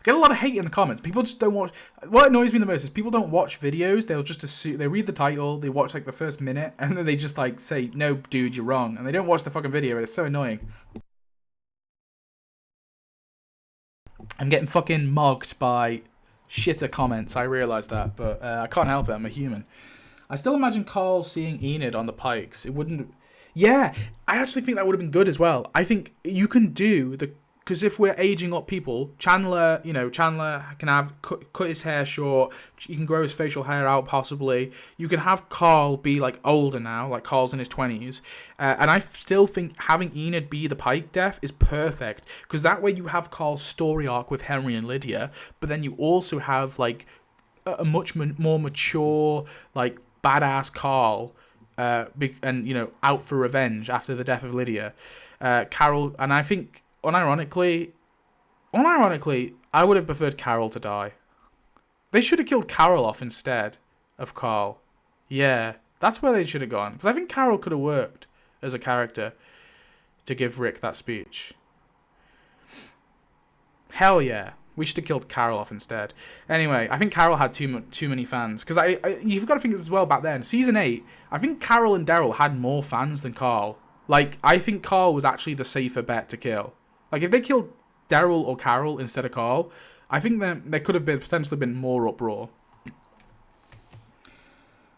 get a lot of hate in the comments. People just don't watch. What annoys me the most is people don't watch videos. They'll just assume, they read the title, they watch like the first minute, and then they just like say, no dude, you're wrong, and they don't watch the fucking video. It's so annoying. I'm getting fucking mugged by shitter comments. I realise that, but I can't help it. I'm a human. I still imagine Carl seeing Enid on the pikes. It wouldn't. Yeah, I actually think that would have been good as well. I think you can do the, because if we're aging up people, Chandler can have cut his hair short. He can grow his facial hair out possibly. You can have Carl be like older now, like Carl's in his 20s. And I still think having Enid be the Pike death is perfect, because that way you have Carl's story arc with Henry and Lydia, but then you also have like a much more mature, like badass Carl, and out for revenge after the death of Lydia. Carol, and I think. Unironically, I would have preferred Carol to die. They should have killed Carol off instead of Carl. Yeah, that's where they should have gone. Because I think Carol could have worked as a character to give Rick that speech. Hell yeah. We should have killed Carol off instead. Anyway, I think Carol had too many fans. Because you've got to think as well back then. Season 8, I think Carol and Daryl had more fans than Carl. Like, I think Carl was actually the safer bet to kill. Like, if they killed Daryl or Carol instead of Carl, I think there could have potentially been more uproar.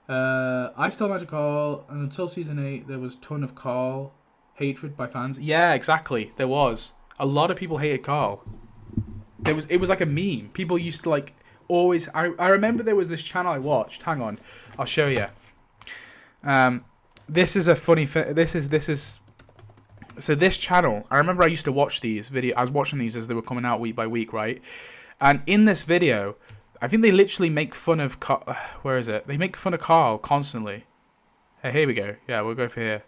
I still imagine Carl, and until season 8, there was a ton of Carl hatred by fans. Yeah, exactly. There was. A lot of people hated Carl. It was like a meme. People used to, like, always... I remember there was this channel I watched. Hang on. I'll show you. This is a funny... This is... So this channel, I remember I used to watch these videos. I was watching these as they were coming out week by week, right? And in this video, I think they literally make fun of... where is it? They make fun of Carl constantly. Hey, here we go. Yeah, we'll go for here.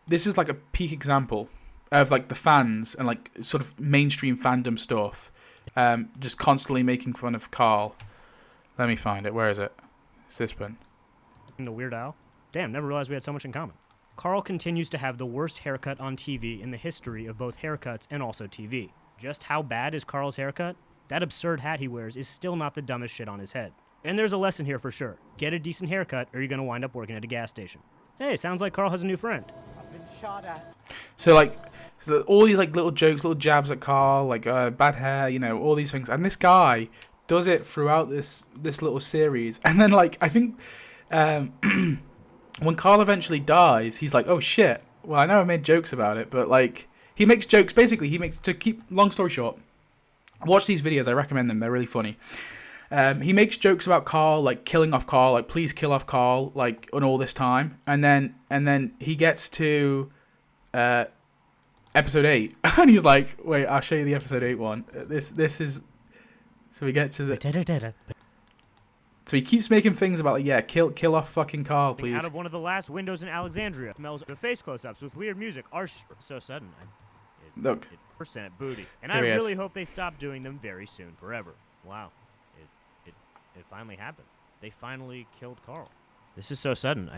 This is like a peak example of like the fans and like sort of mainstream fandom stuff. Just constantly making fun of Carl. Let me find it. Where is it? It's this one. The Weird Al? Damn, never realized we had so much in common. Carl continues to have the worst haircut on TV in the history of both haircuts and also TV. Just how bad is Carl's haircut? That absurd hat he wears is still not the dumbest shit on his head. And there's a lesson here for sure. Get a decent haircut or you're gonna wind up working at a gas station. Hey, sounds like Carl has a new friend. I've been shot at. So all these like little jokes, little jabs at Carl, like bad hair, all these things. And this guy does it throughout this little series. And then like I think when Carl eventually dies, he's like, oh shit, well I know I made jokes about it, but like he makes jokes, basically to keep long story short, watch these videos, I recommend them, they're really funny. He makes jokes about Carl, like killing off Carl, like please kill off Carl, like on all this time, and then he gets to episode 8 and he's like, wait, I'll show you the episode 8 one. This is, so we get to the... So he keeps making things about, like, yeah, kill off fucking Carl, please. Out of one of the last windows in Alexandria. Smells the face close-ups with weird music are so sudden. Look. Percent booty. And Here I he really is. hope they stop doing them very soon, forever. Wow. It finally happened. They finally killed Carl. This is so sudden.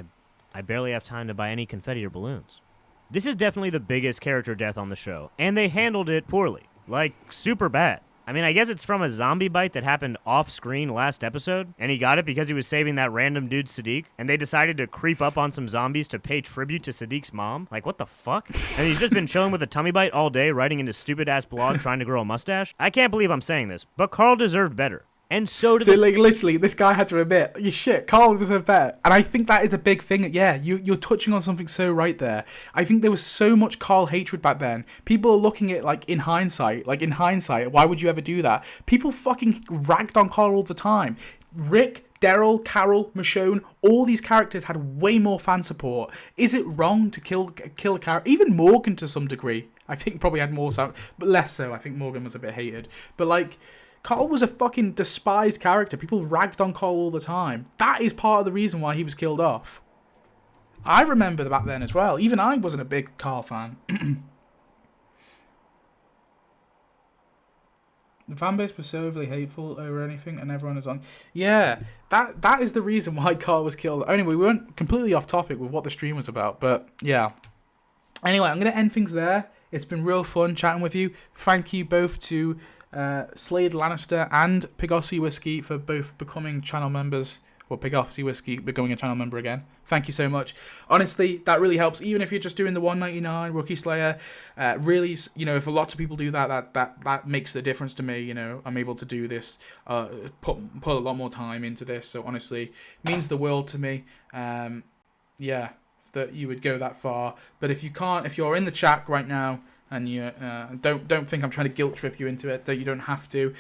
I barely have time to buy any confetti or balloons. This is definitely the biggest character death on the show, and they handled it poorly. Like, super bad. I mean, I guess it's from a zombie bite that happened off-screen last episode, and he got it because he was saving that random dude Sadiq, and they decided to creep up on some zombies to pay tribute to Sadiq's mom. Like, what the fuck? And he's just been chilling with a tummy bite all day, writing in his stupid-ass blog trying to grow a mustache. I can't believe I'm saying this, but Carl deserved better. And so did So, like, literally, this guy had to admit, you shit, Carl deserved better. And I think that is a big thing. Yeah, you're touching on something so right there. I think there was so much Carl hatred back then. People are looking at, like, in hindsight, why would you ever do that? People fucking ragged on Carl all the time. Rick, Daryl, Carol, Michonne, all these characters had way more fan support. Is it wrong to kill a character? Even Morgan, to some degree, I think probably had more, but less so. I think Morgan was a bit hated. But, like, Carl was a fucking despised character. People ragged on Carl all the time. That is part of the reason why he was killed off. I remember back then as well. Even I wasn't a big Carl fan. The fanbase was so overly hateful over anything, and everyone is on. Yeah, that is the reason why Carl was killed. Anyway, we went completely off topic with what the stream was about, but yeah. Anyway, I'm going to end things there. It's been real fun chatting with you. Thank you both to Slade Lannister and Pigossi Whiskey for both becoming channel members. Well, Pigossi Whiskey becoming a channel member again. Thank you so much. Honestly, that really helps. Even if you're just doing the 199 Rookie Slayer, really, you know, if lots of people do that makes the difference to me. You know, I'm able to do this, put a lot more time into this. So honestly, means the world to me. Yeah, that you would go that far. But if you can't, if you're in the chat right now, and you don't think I'm trying to guilt trip you into it, that you don't have to.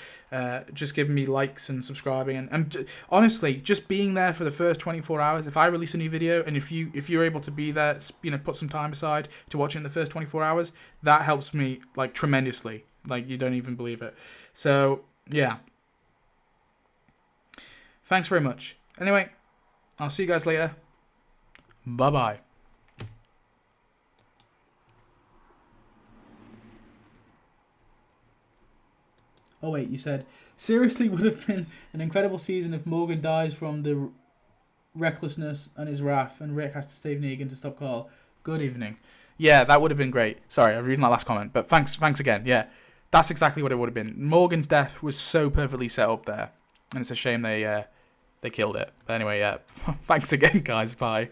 Just giving me likes and subscribing, and honestly, just being there for the first 24 hours. If I release a new video, and if you're able to be there, you know, put some time aside to watch it in the first 24 hours, that helps me like tremendously. Like, you don't even believe it. So yeah, thanks very much. Anyway, I'll see you guys later. Bye bye. Oh wait, you said, seriously would have been an incredible season if Morgan dies from the recklessness and his wrath and Rick has to save Negan to stop Carl. Good evening. Yeah, that would have been great. Sorry, I'm reading that last comment, but thanks again. Yeah, that's exactly what it would have been. Morgan's death was so perfectly set up there, and it's a shame they killed it. But anyway, yeah, thanks again, guys. Bye.